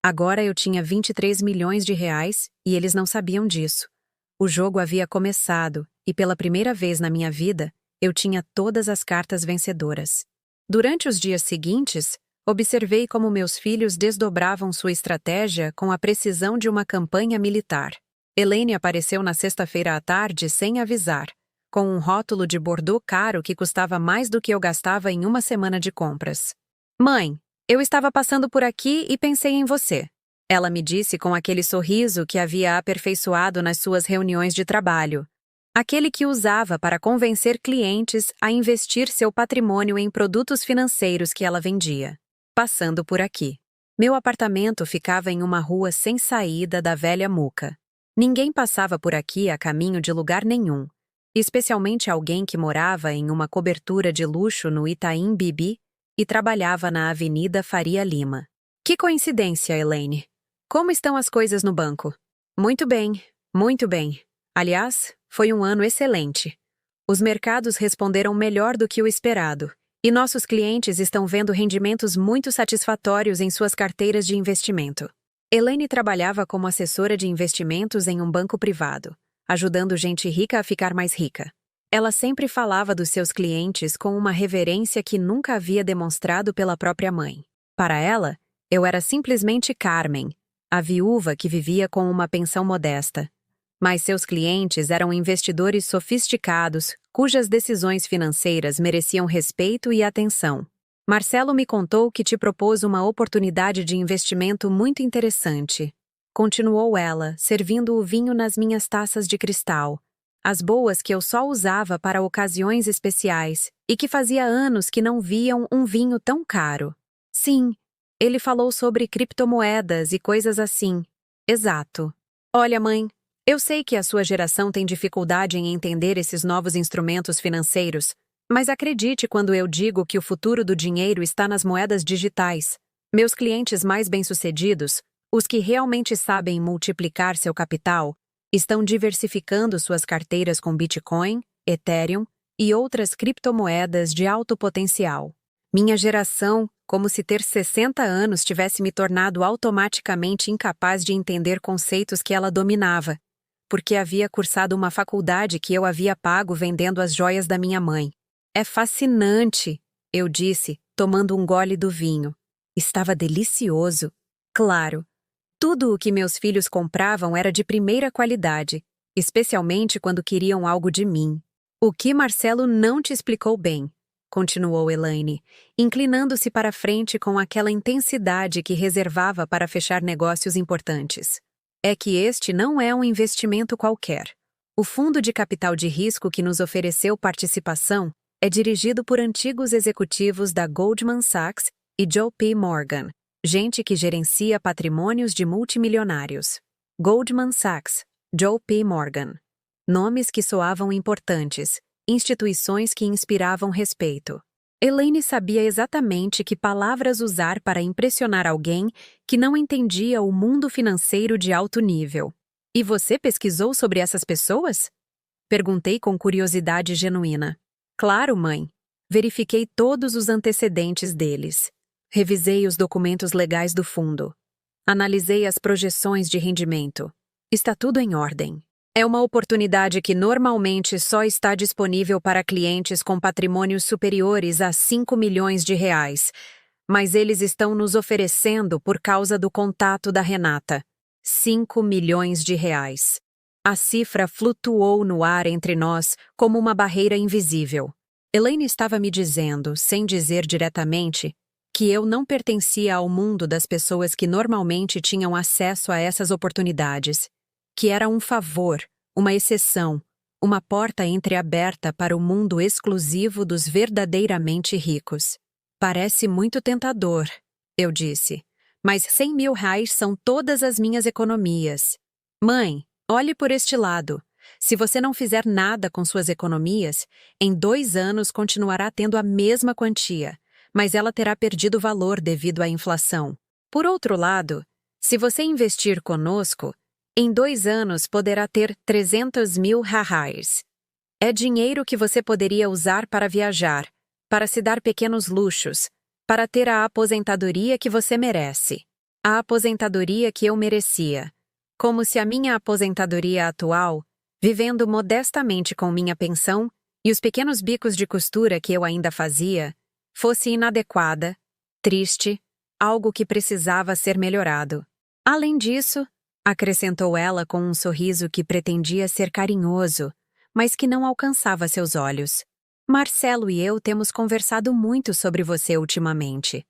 Agora eu tinha 23 milhões de reais e eles não sabiam disso. O jogo havia começado e pela primeira vez na minha vida, eu tinha todas as cartas vencedoras. Durante os dias seguintes, observei como meus filhos desdobravam sua estratégia com a precisão de uma campanha militar. Elaine apareceu na sexta-feira à tarde sem avisar, com um rótulo de Bordeaux caro que custava mais do que eu gastava em uma semana de compras. Mãe, eu estava passando por aqui e pensei em você. Ela me disse com aquele sorriso que havia aperfeiçoado nas suas reuniões de trabalho. Aquele que usava para convencer clientes a investir seu patrimônio em produtos financeiros que ela vendia. Passando por aqui. Meu apartamento ficava em uma rua sem saída da velha Muca. Ninguém passava por aqui a caminho de lugar nenhum, especialmente alguém que morava em uma cobertura de luxo no Itaim Bibi e trabalhava na Avenida Faria Lima. Que coincidência, Elaine. Como estão as coisas no banco? Muito bem, muito bem. Aliás, foi um ano excelente. Os mercados responderam melhor do que o esperado, e nossos clientes estão vendo rendimentos muito satisfatórios em suas carteiras de investimento. Elaine trabalhava como assessora de investimentos em um banco privado, ajudando gente rica a ficar mais rica. Ela sempre falava dos seus clientes com uma reverência que nunca havia demonstrado pela própria mãe. Para ela, eu era simplesmente Carmen, a viúva que vivia com uma pensão modesta. Mas seus clientes eram investidores sofisticados, cujas decisões financeiras mereciam respeito e atenção. Marcelo me contou que te propôs uma oportunidade de investimento muito interessante. Continuou ela, servindo o vinho nas minhas taças de cristal. As boas que eu só usava para ocasiões especiais e que fazia anos que não viam um vinho tão caro. Sim, ele falou sobre criptomoedas e coisas assim. Exato. Olha, mãe, eu sei que a sua geração tem dificuldade em entender esses novos instrumentos financeiros, mas acredite quando eu digo que o futuro do dinheiro está nas moedas digitais. Meus clientes mais bem-sucedidos, os que realmente sabem multiplicar seu capital, estão diversificando suas carteiras com Bitcoin, Ethereum e outras criptomoedas de alto potencial. Minha geração, como se ter 60 anos tivesse me tornado automaticamente incapaz de entender conceitos que ela dominava, porque havia cursado uma faculdade que eu havia pago vendendo as joias da minha mãe. É fascinante, eu disse, tomando um gole do vinho. Estava delicioso. Claro, tudo o que meus filhos compravam era de primeira qualidade, especialmente quando queriam algo de mim. O que Marcelo não te explicou bem, continuou Elaine, inclinando-se para frente com aquela intensidade que reservava para fechar negócios importantes. É que este não é um investimento qualquer. O fundo de capital de risco que nos ofereceu participação é dirigido por antigos executivos da Goldman Sachs e JP Morgan, gente que gerencia patrimônios de multimilionários. Goldman Sachs, JP Morgan. Nomes que soavam importantes, instituições que inspiravam respeito. Elaine sabia exatamente que palavras usar para impressionar alguém que não entendia o mundo financeiro de alto nível. E você pesquisou sobre essas pessoas? Perguntei com curiosidade genuína. Claro, mãe. Verifiquei todos os antecedentes deles. Revisei os documentos legais do fundo. Analisei as projeções de rendimento. Está tudo em ordem. É uma oportunidade que normalmente só está disponível para clientes com patrimônios superiores a 5 milhões de reais, mas eles estão nos oferecendo por causa do contato da Renata. 5 milhões de reais. A cifra flutuou no ar entre nós como uma barreira invisível. Elaine estava me dizendo, sem dizer diretamente, que eu não pertencia ao mundo das pessoas que normalmente tinham acesso a essas oportunidades, que era um favor, uma exceção, uma porta entreaberta para o mundo exclusivo dos verdadeiramente ricos. Parece muito tentador, eu disse, mas 100 mil reais são todas as minhas economias. Mãe, olhe por este lado. Se você não fizer nada com suas economias, em 2 anos continuará tendo a mesma quantia, mas ela terá perdido valor devido à inflação. Por outro lado, se você investir conosco, em 2 anos poderá ter 300 mil reais. É dinheiro que você poderia usar para viajar, para se dar pequenos luxos, para ter a aposentadoria que você merece. A aposentadoria que eu merecia. Como se a minha aposentadoria atual, vivendo modestamente com minha pensão e os pequenos bicos de costura que eu ainda fazia, fosse inadequada, triste, algo que precisava ser melhorado. Além disso, acrescentou ela com um sorriso que pretendia ser carinhoso, mas que não alcançava seus olhos. Marcelo e eu temos conversado muito sobre você ultimamente.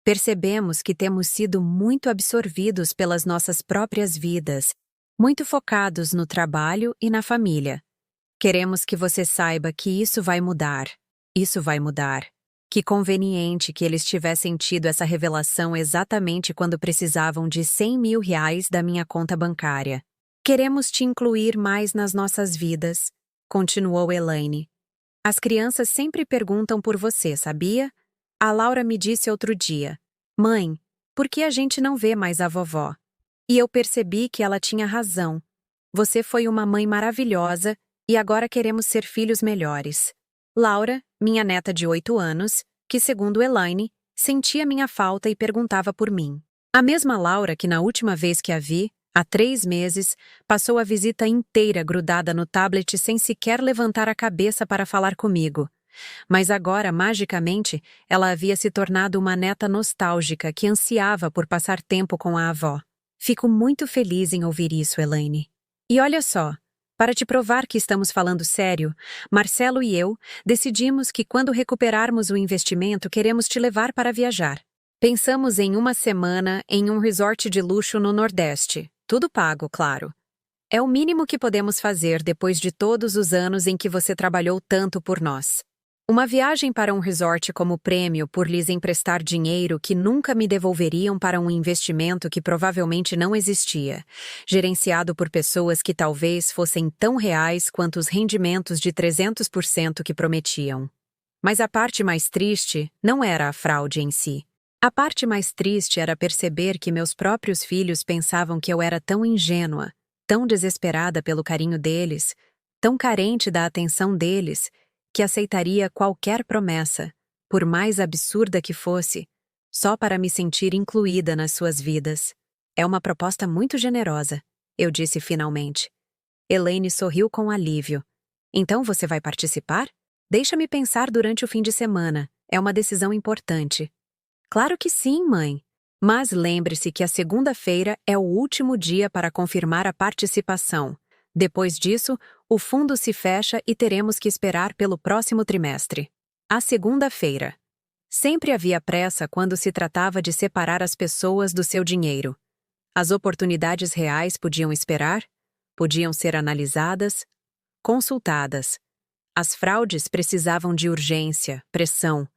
Percebemos que temos sido muito absorvidos pelas nossas próprias vidas, muito focados no trabalho e na família. Queremos que você saiba que isso vai mudar. Isso vai mudar. Que conveniente que eles tivessem tido essa revelação exatamente quando precisavam de 100 mil reais da minha conta bancária. Queremos te incluir mais nas nossas vidas, continuou Elaine. As crianças sempre perguntam por você, sabia? A Laura me disse outro dia, mãe, por que a gente não vê mais a vovó? E eu percebi que ela tinha razão. Você foi uma mãe maravilhosa e agora queremos ser filhos melhores. Laura, minha neta de 8 anos, que segundo Elaine, sentia minha falta e perguntava por mim. A mesma Laura que na última vez que a vi, há 3 meses, passou a visita inteira grudada no tablet sem sequer levantar a cabeça para falar comigo. Mas agora, magicamente, ela havia se tornado uma neta nostálgica que ansiava por passar tempo com a avó. Fico muito feliz em ouvir isso, Elaine. E olha só, Para te provar que estamos falando sério, Marcelo e eu decidimos que quando recuperarmos o investimento queremos te levar para viajar. Pensamos em uma semana em um resort de luxo no Nordeste. Tudo pago, claro. É o mínimo que podemos fazer depois de todos os anos em que você trabalhou tanto por nós. Uma viagem para um resort como prêmio por lhes emprestar dinheiro que nunca me devolveriam para um investimento que provavelmente não existia, gerenciado por pessoas que talvez fossem tão reais quanto os rendimentos de 300% que prometiam. Mas a parte mais triste não era a fraude em si. A parte mais triste era perceber que meus próprios filhos pensavam que eu era tão ingênua, tão desesperada pelo carinho deles, tão carente da atenção deles, que aceitaria qualquer promessa, por mais absurda que fosse, só para me sentir incluída nas suas vidas. É uma proposta muito generosa, eu disse finalmente. Elaine sorriu com alívio. Então você vai participar? Deixa-me pensar durante o fim de semana. É uma decisão importante. Claro que sim, mãe. Mas lembre-se que a segunda-feira é o último dia para confirmar a participação. Depois disso, o fundo se fecha e teremos que esperar pelo próximo trimestre. A segunda-feira. Sempre havia pressa quando se tratava de separar as pessoas do seu dinheiro. As oportunidades reais podiam esperar, podiam ser analisadas, consultadas. As fraudes precisavam de urgência, pressão.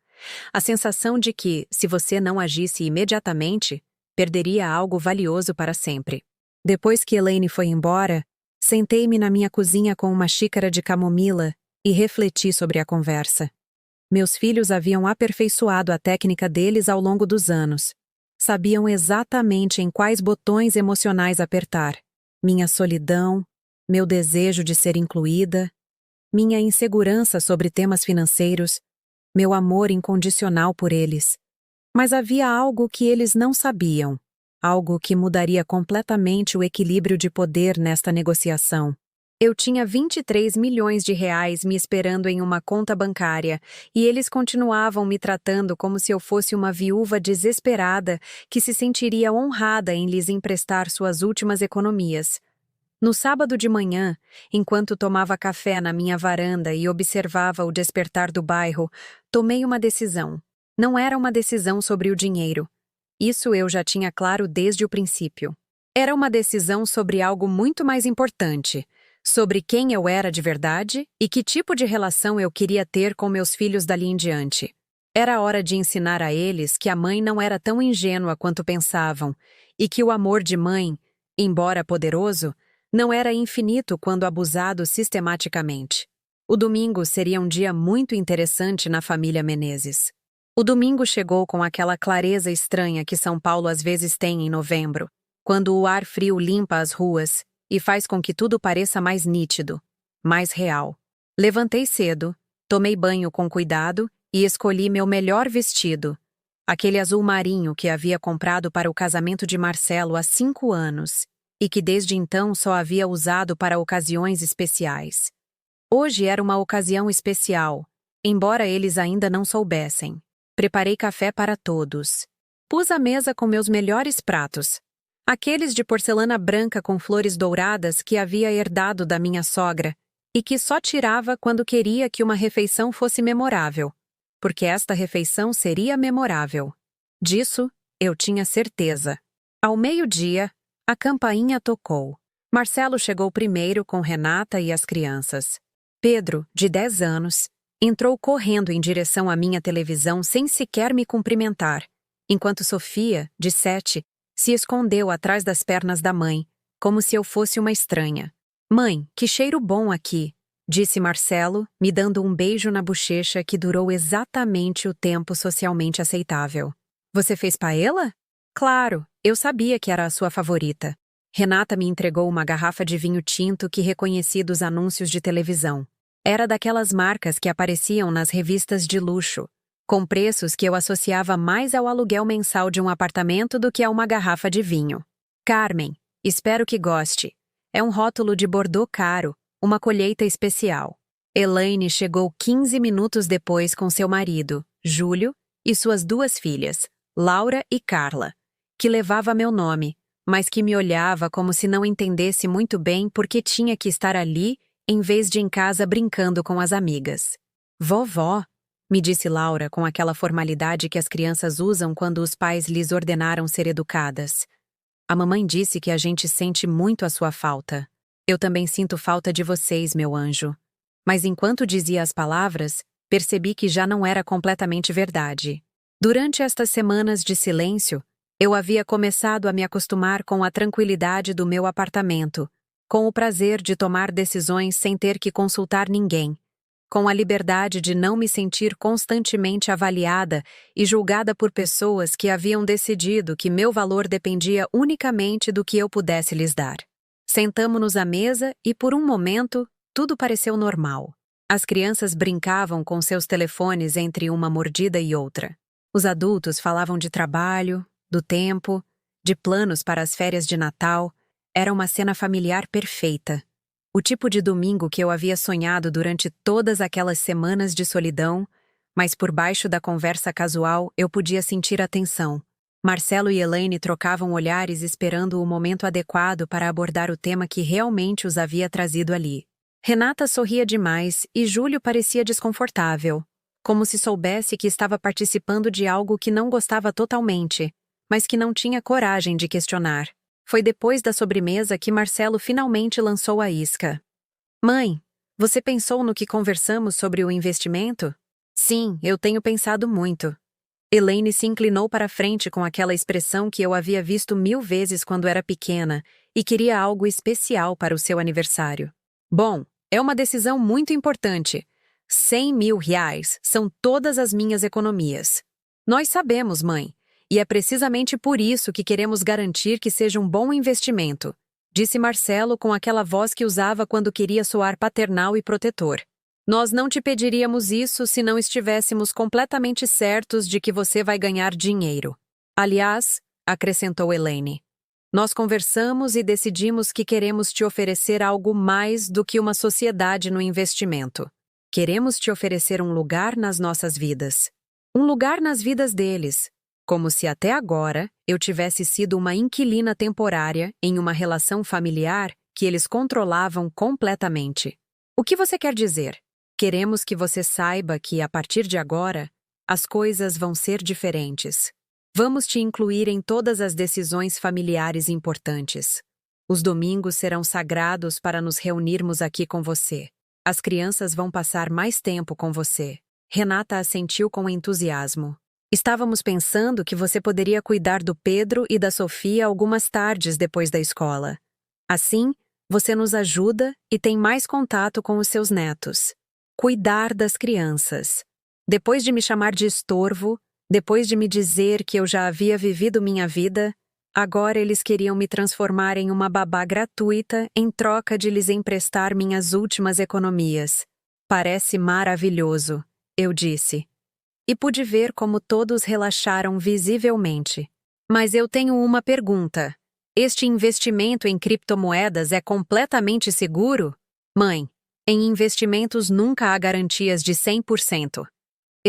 A sensação de que, se você não agisse imediatamente, perderia algo valioso para sempre. Depois que Elaine foi embora, sentei-me na minha cozinha com uma xícara de camomila e refleti sobre a conversa. Meus filhos haviam aperfeiçoado a técnica deles ao longo dos anos. Sabiam exatamente em quais botões emocionais apertar. Minha solidão, meu desejo de ser incluída, minha insegurança sobre temas financeiros, meu amor incondicional por eles. Mas havia algo que eles não sabiam, algo que mudaria completamente o equilíbrio de poder nesta negociação. Eu tinha 23 milhões de reais me esperando em uma conta bancária e eles continuavam me tratando como se eu fosse uma viúva desesperada que se sentiria honrada em lhes emprestar suas últimas economias. No sábado de manhã, enquanto tomava café na minha varanda e observava o despertar do bairro, tomei uma decisão. Não era uma decisão sobre o dinheiro. Isso eu já tinha claro desde o princípio. Era uma decisão sobre algo muito mais importante, sobre quem eu era de verdade e que tipo de relação eu queria ter com meus filhos dali em diante. Era hora de ensinar a eles que a mãe não era tão ingênua quanto pensavam e que o amor de mãe, embora poderoso, não era infinito quando abusado sistematicamente. O domingo seria um dia muito interessante na família Menezes. O domingo chegou com aquela clareza estranha que São Paulo às vezes tem em novembro, quando o ar frio limpa as ruas e faz com que tudo pareça mais nítido, mais real. Levantei cedo, tomei banho com cuidado e escolhi meu melhor vestido, aquele azul marinho que havia comprado para o casamento de Marcelo há 5 anos e que desde então só havia usado para ocasiões especiais. Hoje era uma ocasião especial, embora eles ainda não soubessem. Preparei café para todos. Pus a mesa com meus melhores pratos. Aqueles de porcelana branca com flores douradas que havia herdado da minha sogra e que só tirava quando queria que uma refeição fosse memorável, porque esta refeição seria memorável. Disso, eu tinha certeza. Ao meio-dia, a campainha tocou. Marcelo chegou primeiro com Renata e as crianças. Pedro, de 10 anos, entrou correndo em direção à minha televisão sem sequer me cumprimentar, enquanto Sofia, de 7, se escondeu atrás das pernas da mãe, como se eu fosse uma estranha. "Mãe, que cheiro bom aqui", disse Marcelo, me dando um beijo na bochecha que durou exatamente o tempo socialmente aceitável. "Você fez paella?" "Claro, eu sabia que era a sua favorita." Renata me entregou uma garrafa de vinho tinto que reconheci dos anúncios de televisão. Era daquelas marcas que apareciam nas revistas de luxo, com preços que eu associava mais ao aluguel mensal de um apartamento do que a uma garrafa de vinho. "Carmen, espero que goste. É um rótulo de Bordeaux caro, uma colheita especial." Elaine chegou 15 minutos depois com seu marido, Júlio, e suas 2 filhas, Laura e Carla, que levava meu nome, mas que me olhava como se não entendesse muito bem por que tinha que estar ali em vez de em casa brincando com as amigas. Vovó, me disse Laura com aquela formalidade que as crianças usam quando os pais lhes ordenaram ser educadas. A mamãe disse que a gente sente muito a sua falta. Eu também sinto falta de vocês, meu anjo. Mas enquanto dizia as palavras, percebi que já não era completamente verdade. Durante estas semanas de silêncio, eu havia começado a me acostumar com a tranquilidade do meu apartamento, com o prazer de tomar decisões sem ter que consultar ninguém, com a liberdade de não me sentir constantemente avaliada e julgada por pessoas que haviam decidido que meu valor dependia unicamente do que eu pudesse lhes dar. Sentamo-nos à mesa e, por um momento, tudo pareceu normal. As crianças brincavam com seus telefones entre uma mordida e outra. Os adultos falavam de trabalho, do tempo, de planos para as férias de Natal. Era uma cena familiar perfeita. O tipo de domingo que eu havia sonhado durante todas aquelas semanas de solidão, mas por baixo da conversa casual eu podia sentir a tensão. Marcelo e Elaine trocavam olhares esperando o momento adequado para abordar o tema que realmente os havia trazido ali. Renata sorria demais e Júlio parecia desconfortável, como se soubesse que estava participando de algo que não gostava totalmente, mas que não tinha coragem de questionar. Foi depois da sobremesa que Marcelo finalmente lançou a isca. Mãe, você pensou no que conversamos sobre o investimento? Sim, eu tenho pensado muito. Elaine se inclinou para a frente com aquela expressão que eu havia visto 1000 vezes quando era pequena e queria algo especial para o seu aniversário. Bom, é uma decisão muito importante. R$ 100.000 são todas as minhas economias. Nós sabemos, mãe, e é precisamente por isso que queremos garantir que seja um bom investimento, disse Marcelo com aquela voz que usava quando queria soar paternal e protetor. Nós não te pediríamos isso se não estivéssemos completamente certos de que você vai ganhar dinheiro. Aliás, acrescentou Elaine, nós conversamos e decidimos que queremos te oferecer algo mais do que uma sociedade no investimento. Queremos te oferecer um lugar nas nossas vidas. Um lugar nas vidas deles, como se até agora eu tivesse sido uma inquilina temporária em uma relação familiar que eles controlavam completamente. O que você quer dizer? Queremos que você saiba que, a partir de agora, as coisas vão ser diferentes. Vamos te incluir em todas as decisões familiares importantes. Os domingos serão sagrados para nos reunirmos aqui com você. As crianças vão passar mais tempo com você. Renata assentiu com entusiasmo. Estávamos pensando que você poderia cuidar do Pedro e da Sofia algumas tardes depois da escola. Assim, você nos ajuda e tem mais contato com os seus netos. Cuidar das crianças. Depois de me chamar de estorvo, depois de me dizer que eu já havia vivido minha vida, agora eles queriam me transformar em uma babá gratuita em troca de lhes emprestar minhas últimas economias. Parece maravilhoso, eu disse. E pude ver como todos relaxaram visivelmente. Mas eu tenho uma pergunta. Este investimento em criptomoedas é completamente seguro? Mãe, em investimentos nunca há garantias de 100%.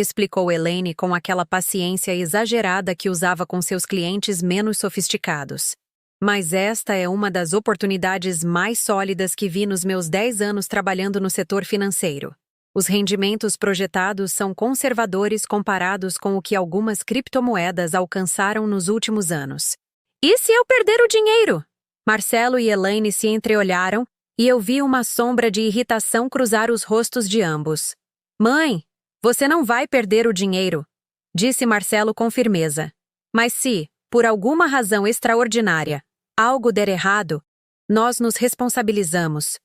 Explicou Elaine com aquela paciência exagerada que usava com seus clientes menos sofisticados. Mas esta é uma das oportunidades mais sólidas que vi nos meus 10 anos trabalhando no setor financeiro. Os rendimentos projetados são conservadores comparados com o que algumas criptomoedas alcançaram nos últimos anos. E se eu perder o dinheiro? Marcelo e Elaine se entreolharam e eu vi uma sombra de irritação cruzar os rostos de ambos. Mãe, você não vai perder o dinheiro, disse Marcelo com firmeza. Mas se, por alguma razão extraordinária, algo der errado, nós nos responsabilizamos.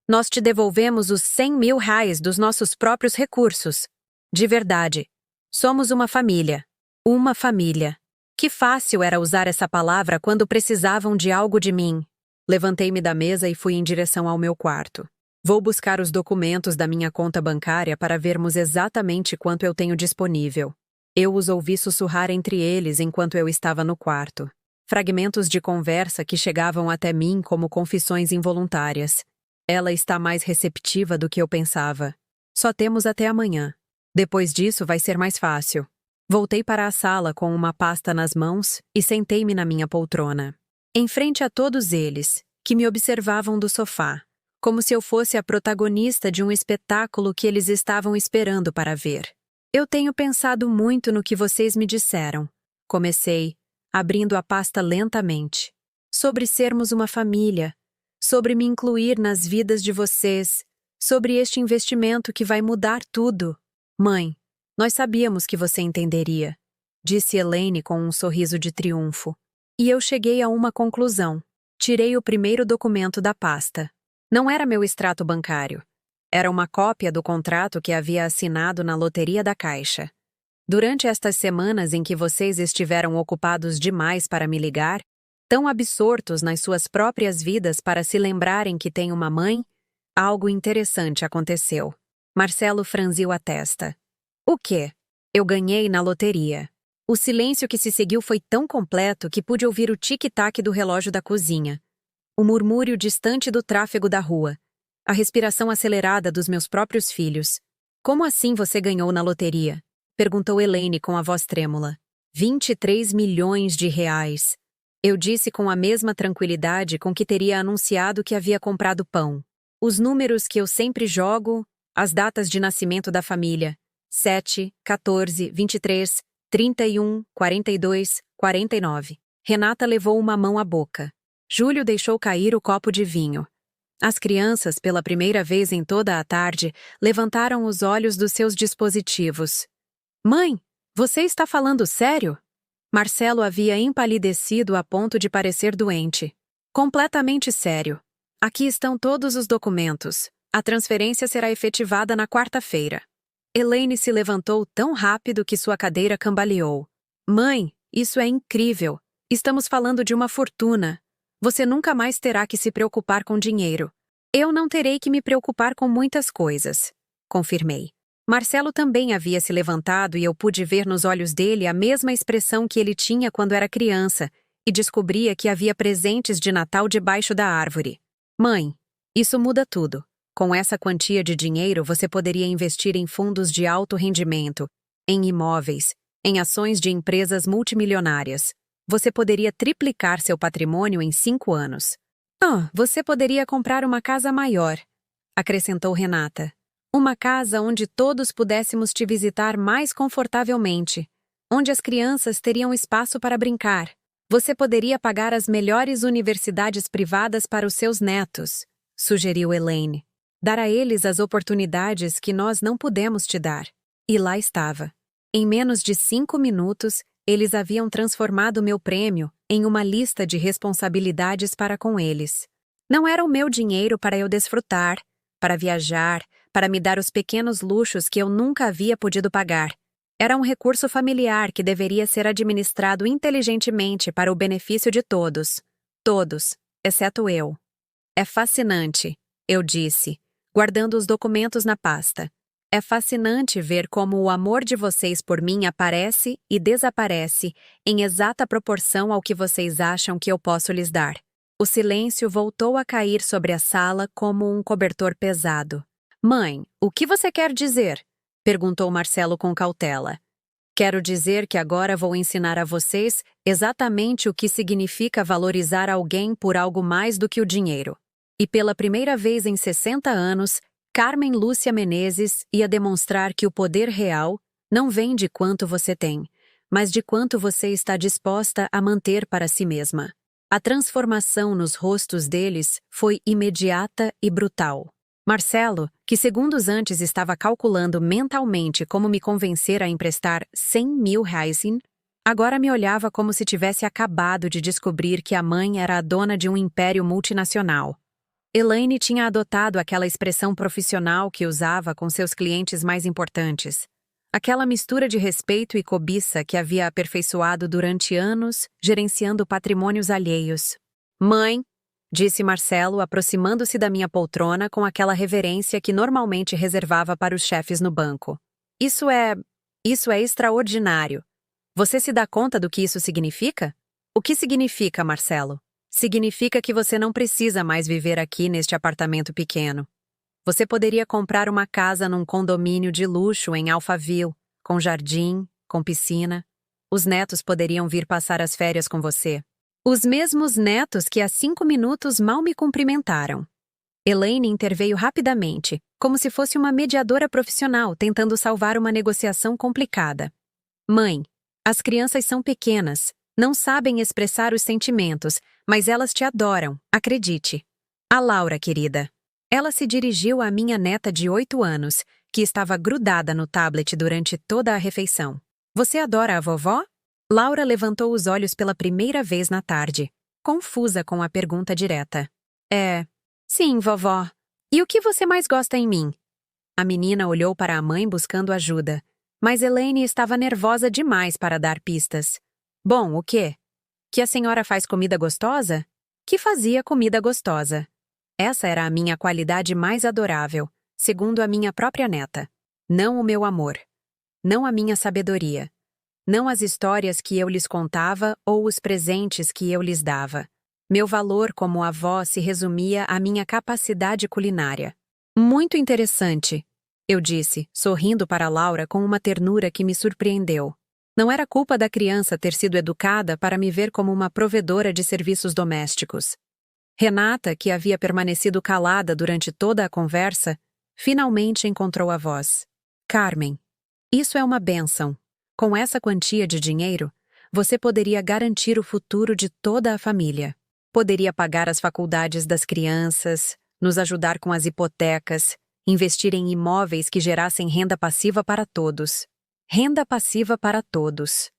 Nós te devolvemos os R$ 100.000 dos nossos próprios recursos. De verdade. Somos uma família. Uma família. Que fácil era usar essa palavra quando precisavam de algo de mim. Levantei-me da mesa e fui em direção ao meu quarto. Vou buscar os documentos da minha conta bancária para vermos exatamente quanto eu tenho disponível. Eu os ouvi sussurrar entre eles enquanto eu estava no quarto. Fragmentos de conversa que chegavam até mim como confissões involuntárias. Ela está mais receptiva do que eu pensava. Só temos até amanhã. Depois disso vai ser mais fácil. Voltei para a sala com uma pasta nas mãos e sentei-me na minha poltrona. em frente a todos eles, que me observavam do sofá, como se eu fosse a protagonista de um espetáculo que eles estavam esperando para ver. Eu tenho pensado muito no que vocês me disseram. Comecei, abrindo a pasta lentamente. Sobre sermos uma família, sobre me incluir nas vidas de vocês, sobre este investimento que vai mudar tudo. Mãe, nós sabíamos que você entenderia, disse Elaine com um sorriso de triunfo. E eu cheguei a uma conclusão. Tirei o primeiro documento da pasta. Não era meu extrato bancário. Era uma cópia do contrato que havia assinado na loteria da Caixa. Durante estas semanas em que vocês estiveram ocupados demais para me ligar, tão absortos nas suas próprias vidas para se lembrarem que tem uma mãe, algo interessante aconteceu. Marcelo franziu a testa. O quê? Eu ganhei na loteria. O silêncio que se seguiu foi tão completo que pude ouvir o tic-tac do relógio da cozinha, o murmúrio distante do tráfego da rua, a respiração acelerada dos meus próprios filhos. Como assim você ganhou na loteria? Perguntou Elaine com a voz trêmula. 23 milhões de reais. Eu disse com a mesma tranquilidade com que teria anunciado que havia comprado pão. Os números que eu sempre jogo, as datas de nascimento da família. 7, 14, 23, 31, 42, 49. Renata levou uma mão à boca. Júlio deixou cair o copo de vinho. As crianças, pela primeira vez em toda a tarde, levantaram os olhos dos seus dispositivos. Mãe, você está falando sério? Marcelo havia empalidecido a ponto de parecer doente. Completamente sério. Aqui estão todos os documentos. A transferência será efetivada na quarta-feira. Elaine se levantou tão rápido que sua cadeira cambaleou. Mãe, isso é incrível. Estamos falando de uma fortuna. Você nunca mais terá que se preocupar com dinheiro. Eu não terei que me preocupar com muitas coisas, confirmei. Marcelo também havia se levantado e eu pude ver nos olhos dele a mesma expressão que ele tinha quando era criança e descobria que havia presentes de Natal debaixo da árvore. Mãe, isso muda tudo. Com essa quantia de dinheiro, você poderia investir em fundos de alto rendimento, em imóveis, em ações de empresas multimilionárias. Você poderia triplicar seu patrimônio em 5 anos. Você poderia comprar uma casa maior, acrescentou Renata. Uma casa onde todos pudéssemos te visitar mais confortavelmente, onde as crianças teriam espaço para brincar. Você poderia pagar as melhores universidades privadas para os seus netos, sugeriu Elaine. Dar a eles as oportunidades que nós não pudemos te dar. E lá estava. Em menos de 5 minutos, eles haviam transformado meu prêmio em uma lista de responsabilidades para com eles. Não era o meu dinheiro para eu desfrutar, para viajar, para me dar os pequenos luxos que eu nunca havia podido pagar. Era um recurso familiar que deveria ser administrado inteligentemente para o benefício de todos. Todos, exceto eu. É fascinante, eu disse, guardando os documentos na pasta. É fascinante ver como o amor de vocês por mim aparece e desaparece em exata proporção ao que vocês acham que eu posso lhes dar. O silêncio voltou a cair sobre a sala como um cobertor pesado. Mãe, o que você quer dizer? Perguntou Marcelo com cautela. Quero dizer que agora vou ensinar a vocês exatamente o que significa valorizar alguém por algo mais do que o dinheiro. E pela primeira vez em 60 anos, Carmen Lúcia Menezes ia demonstrar que o poder real não vem de quanto você tem, mas de quanto você está disposta a manter para si mesma. A transformação nos rostos deles foi imediata e brutal. Marcelo, que segundos antes estava calculando mentalmente como me convencer a emprestar 100 mil reais, agora me olhava como se tivesse acabado de descobrir que a mãe era a dona de um império multinacional. Elaine tinha adotado aquela expressão profissional que usava com seus clientes mais importantes. Aquela mistura de respeito e cobiça que havia aperfeiçoado durante anos, gerenciando patrimônios alheios. Mãe, disse Marcelo, aproximando-se da minha poltrona com aquela reverência que normalmente reservava para os chefes no banco. Isso é extraordinário. Você se dá conta do que isso significa? O que significa, Marcelo? Significa que você não precisa mais viver aqui neste apartamento pequeno. Você poderia comprar uma casa num condomínio de luxo em Alphaville, com jardim, com piscina. Os netos poderiam vir passar as férias com você. Os mesmos netos que há 5 minutos mal me cumprimentaram. Elaine interveio rapidamente, como se fosse uma mediadora profissional tentando salvar uma negociação complicada. Mãe, as crianças são pequenas, não sabem expressar os sentimentos, mas elas te adoram, acredite. A Laura, querida. Ela se dirigiu à minha neta de 8 anos, que estava grudada no tablet durante toda a refeição. Você adora a vovó? Laura levantou os olhos pela primeira vez na tarde, confusa com a pergunta direta. Sim, vovó. E o que você mais gosta em mim? A menina olhou para a mãe buscando ajuda, mas Elaine estava nervosa demais para dar pistas. Bom, o quê? Que a senhora faz comida gostosa? Que fazia comida gostosa. Essa era a minha qualidade mais adorável, segundo a minha própria neta. Não o meu amor. Não a minha sabedoria. Não as histórias que eu lhes contava ou os presentes que eu lhes dava. Meu valor como avó se resumia à minha capacidade culinária. Muito interessante, eu disse, sorrindo para Laura com uma ternura que me surpreendeu. Não era culpa da criança ter sido educada para me ver como uma provedora de serviços domésticos. Renata, que havia permanecido calada durante toda a conversa, finalmente encontrou a voz. Carmen, isso é uma bênção. Com essa quantia de dinheiro, você poderia garantir o futuro de toda a família. Poderia pagar as faculdades das crianças, nos ajudar com as hipotecas, investir em imóveis que gerassem renda passiva para todos. Renda passiva para todos.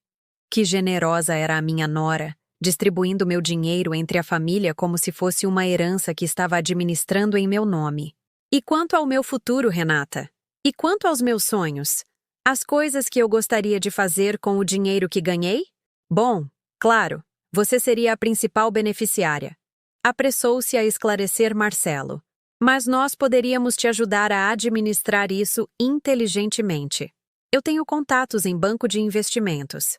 Que generosa era a minha nora, distribuindo meu dinheiro entre a família como se fosse uma herança que estava administrando em meu nome. E quanto ao meu futuro, Renata? E quanto aos meus sonhos? As coisas que eu gostaria de fazer com o dinheiro que ganhei? Bom, claro, você seria a principal beneficiária. Apressou-se a esclarecer Marcelo. Mas nós poderíamos te ajudar a administrar isso inteligentemente. Eu tenho contatos em banco de investimentos.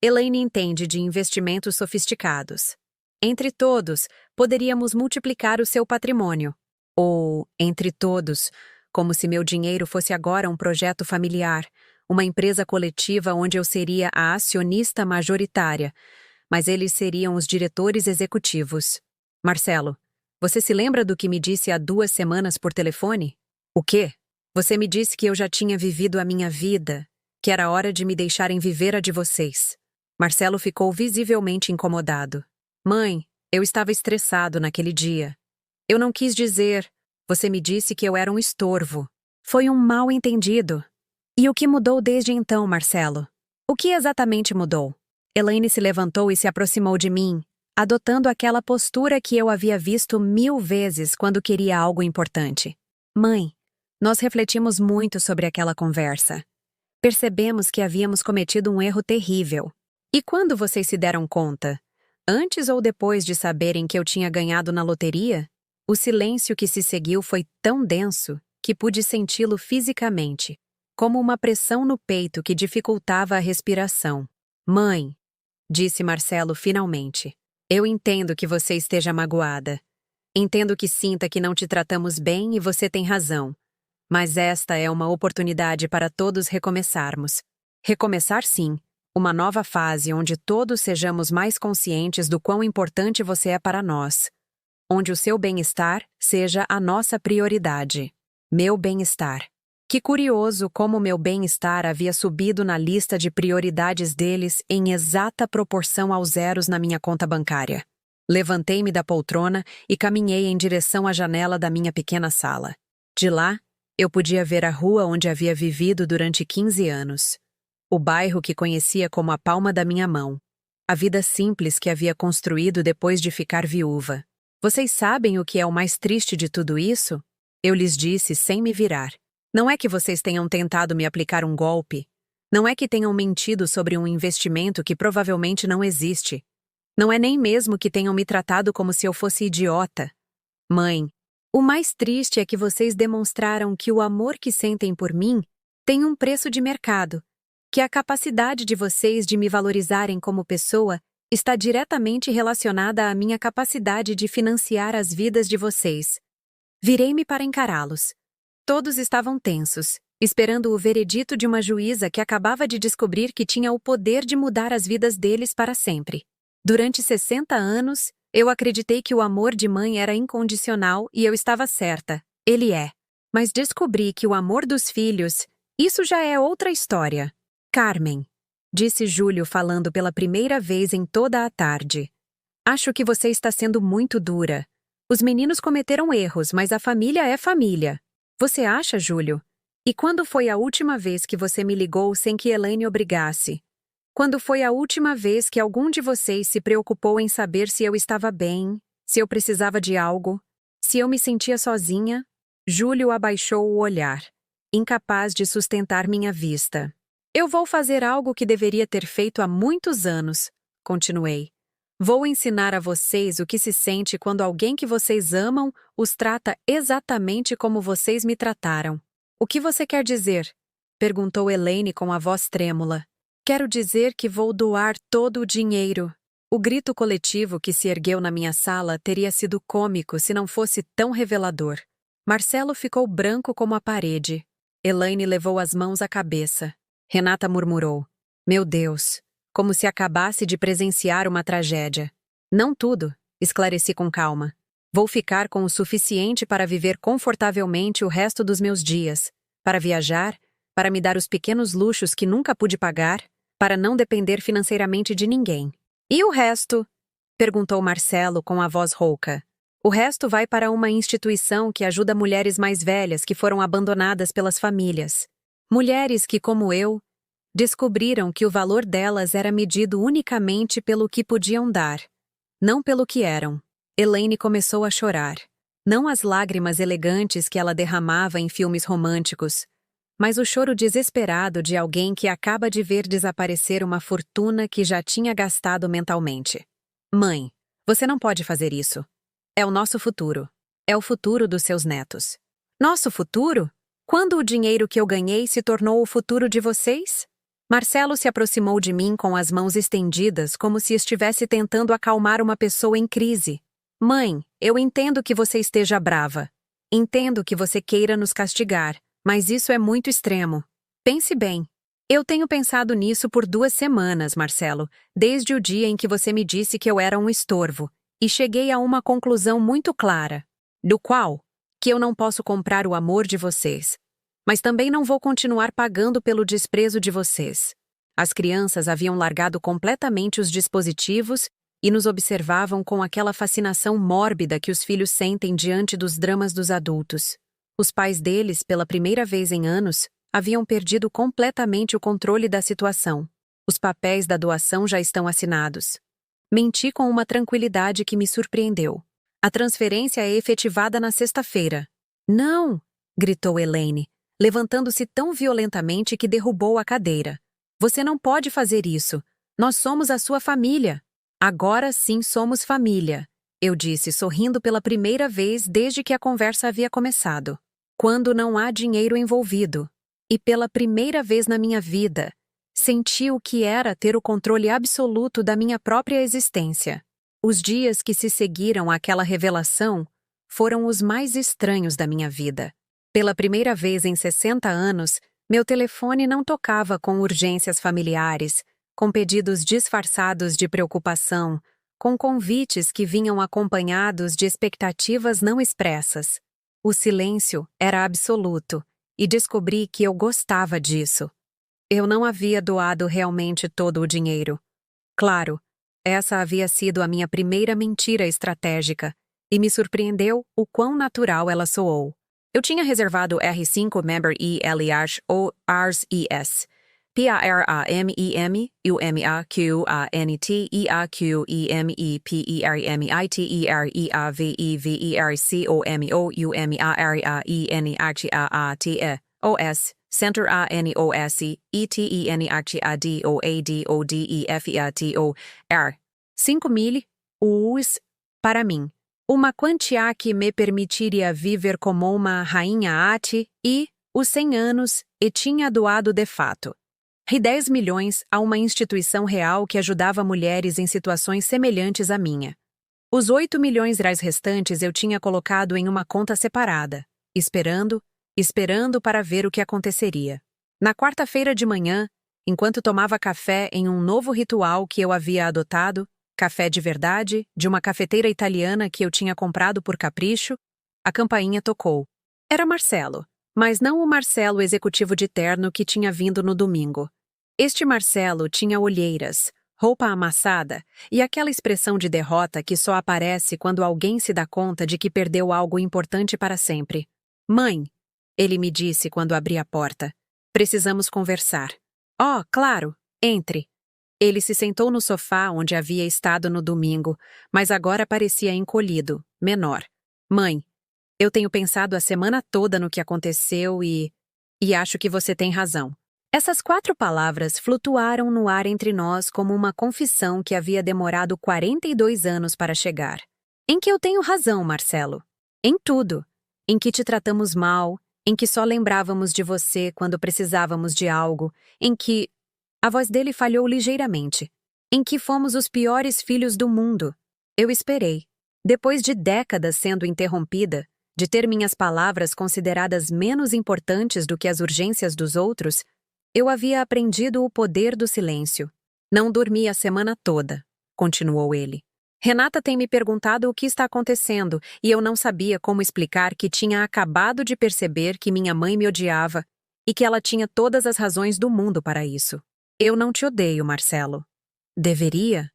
Elaine entende de investimentos sofisticados. Entre todos, poderíamos multiplicar o seu patrimônio. Ou, entre todos, como se meu dinheiro fosse agora um projeto familiar, uma empresa coletiva onde eu seria a acionista majoritária, mas eles seriam os diretores executivos. Marcelo, você se lembra do que me disse há 2 semanas por telefone? O quê? Você me disse que eu já tinha vivido a minha vida, que era hora de me deixarem viver a de vocês. Marcelo ficou visivelmente incomodado. Mãe, eu estava estressado naquele dia. Eu não quis dizer. Você me disse que eu era um estorvo. Foi um mal-entendido. E o que mudou desde então, Marcelo? O que exatamente mudou? Elaine se levantou e se aproximou de mim, adotando aquela postura que eu havia visto 1000 vezes quando queria algo importante. Mãe, nós refletimos muito sobre aquela conversa. Percebemos que havíamos cometido um erro terrível. E quando vocês se deram conta? Antes ou depois de saberem que eu tinha ganhado na loteria? O silêncio que se seguiu foi tão denso que pude senti-lo fisicamente, como uma pressão no peito que dificultava a respiração. Mãe, disse Marcelo finalmente, eu entendo que você esteja magoada. Entendo que sinta que não te tratamos bem e você tem razão. Mas esta é uma oportunidade para todos recomeçarmos. Recomeçar sim, uma nova fase onde todos sejamos mais conscientes do quão importante você é para nós. Onde o seu bem-estar seja a nossa prioridade. Meu bem-estar. Que curioso como meu bem-estar havia subido na lista de prioridades deles em exata proporção aos zeros na minha conta bancária. Levantei-me da poltrona e caminhei em direção à janela da minha pequena sala. De lá, eu podia ver a rua onde havia vivido durante 15 anos. O bairro que conhecia como a palma da minha mão. A vida simples que havia construído depois de ficar viúva. Vocês sabem o que é o mais triste de tudo isso? Eu lhes disse sem me virar. Não é que vocês tenham tentado me aplicar um golpe. Não é que tenham mentido sobre um investimento que provavelmente não existe. Não é nem mesmo que tenham me tratado como se eu fosse idiota. Mãe, o mais triste é que vocês demonstraram que o amor que sentem por mim tem um preço de mercado, que a capacidade de vocês de me valorizarem como pessoa está diretamente relacionada à minha capacidade de financiar as vidas de vocês. Virei-me para encará-los. Todos estavam tensos, esperando o veredito de uma juíza que acabava de descobrir que tinha o poder de mudar as vidas deles para sempre. Durante 60 anos, eu acreditei que o amor de mãe era incondicional e eu estava certa. Ele é. Mas descobri que o amor dos filhos, isso já é outra história. Carmen, disse Júlio falando pela primeira vez em toda a tarde. Acho que você está sendo muito dura. Os meninos cometeram erros, mas a família é família. Você acha, Júlio? E quando foi a última vez que você me ligou sem que Elaine obrigasse? Quando foi a última vez que algum de vocês se preocupou em saber se eu estava bem, se eu precisava de algo, se eu me sentia sozinha? Júlio abaixou o olhar, incapaz de sustentar minha vista. Eu vou fazer algo que deveria ter feito há muitos anos, continuei. Vou ensinar a vocês o que se sente quando alguém que vocês amam os trata exatamente como vocês me trataram. O que você quer dizer? Perguntou Elaine com a voz trêmula. Quero dizer que vou doar todo o dinheiro. O grito coletivo que se ergueu na minha sala teria sido cômico se não fosse tão revelador. Marcelo ficou branco como a parede. Elaine levou as mãos à cabeça. Renata murmurou. Meu Deus, como se acabasse de presenciar uma tragédia. Não tudo, esclareci com calma. Vou ficar com o suficiente para viver confortavelmente o resto dos meus dias, para viajar, para me dar os pequenos luxos que nunca pude pagar, para não depender financeiramente de ninguém. E o resto? Perguntou Marcelo com a voz rouca. O resto vai para uma instituição que ajuda mulheres mais velhas que foram abandonadas pelas famílias. Mulheres que, como eu, descobriram que o valor delas era medido unicamente pelo que podiam dar, não pelo que eram. Elaine começou a chorar. Não as lágrimas elegantes que ela derramava em filmes românticos, mas o choro desesperado de alguém que acaba de ver desaparecer uma fortuna que já tinha gastado mentalmente. Mãe, você não pode fazer isso. É o nosso futuro. É o futuro dos seus netos. Nosso futuro? Quando o dinheiro que eu ganhei se tornou o futuro de vocês? Marcelo se aproximou de mim com as mãos estendidas como se estivesse tentando acalmar uma pessoa em crise. Mãe, eu entendo que você esteja brava. Entendo que você queira nos castigar, mas isso é muito extremo. Pense bem. Eu tenho pensado nisso por 2 semanas, Marcelo, desde o dia em que você me disse que eu era um estorvo, e cheguei a uma conclusão muito clara. Do qual? Que eu não posso comprar o amor de vocês. Mas também não vou continuar pagando pelo desprezo de vocês. As crianças haviam largado completamente os dispositivos e nos observavam com aquela fascinação mórbida que os filhos sentem diante dos dramas dos adultos. Os pais deles, pela primeira vez em anos, haviam perdido completamente o controle da situação. Os papéis da doação já estão assinados. Menti com uma tranquilidade que me surpreendeu. A transferência é efetivada na sexta-feira. Não! Gritou Elaine, levantando-se tão violentamente que derrubou a cadeira. Você não pode fazer isso. Nós somos a sua família. Agora sim somos família, eu disse sorrindo pela primeira vez desde que a conversa havia começado. Quando não há dinheiro envolvido. E pela primeira vez na minha vida, senti o que era ter o controle absoluto da minha própria existência. Os dias que se seguiram àquela revelação foram os mais estranhos da minha vida. Pela primeira vez em 60 anos, meu telefone não tocava com urgências familiares, com pedidos disfarçados de preocupação, com convites que vinham acompanhados de expectativas não expressas. O silêncio era absoluto, e descobri que eu gostava disso. Eu não havia doado realmente todo o dinheiro. Claro, essa havia sido a minha primeira mentira estratégica, e me surpreendeu o quão natural ela soou. Eu tinha reservado R5 Member ELIARS ou ARS-ES, PARAMEM, UMAQUANTEIAQEMEPERCOMOUMARAENHAATE, OS, Center ANOS, ETENHADOADODEFEATOR, 5.000 US, para mim. Uma quantia que me permitiria viver como uma rainha ate e, os 100 anos, e tinha doado de fato. E 10 milhões a uma instituição real que ajudava mulheres em situações semelhantes à minha. Os 8 milhões restantes eu tinha colocado em uma conta separada, esperando para ver o que aconteceria. Na quarta-feira de manhã, enquanto tomava café em um novo ritual que eu havia adotado, café de verdade, de uma cafeteira italiana que eu tinha comprado por capricho. A campainha tocou. Era Marcelo, mas não o Marcelo executivo de terno que tinha vindo no domingo. Este Marcelo tinha olheiras, roupa amassada e aquela expressão de derrota que só aparece quando alguém se dá conta de que perdeu algo importante para sempre. Mãe, ele me disse quando abri a porta. Precisamos conversar. Oh, claro, entre. Ele se sentou no sofá onde havia estado no domingo, mas agora parecia encolhido, menor. Mãe, eu tenho pensado a semana toda no que aconteceu e acho que você tem razão. Essas 4 palavras flutuaram no ar entre nós como uma confissão que havia demorado 42 anos para chegar. Em que eu tenho razão, Marcelo? Em tudo. Em que te tratamos mal, em que só lembrávamos de você quando precisávamos de algo, em que... A voz dele falhou ligeiramente. Em que fomos os piores filhos do mundo. Eu esperei. Depois de décadas sendo interrompida, de ter minhas palavras consideradas menos importantes do que as urgências dos outros, eu havia aprendido o poder do silêncio. Não dormi a semana toda, continuou ele. Renata tem me perguntado o que está acontecendo e eu não sabia como explicar que tinha acabado de perceber que minha mãe me odiava e que ela tinha todas as razões do mundo para isso. Eu não te odeio, Marcelo. Deveria?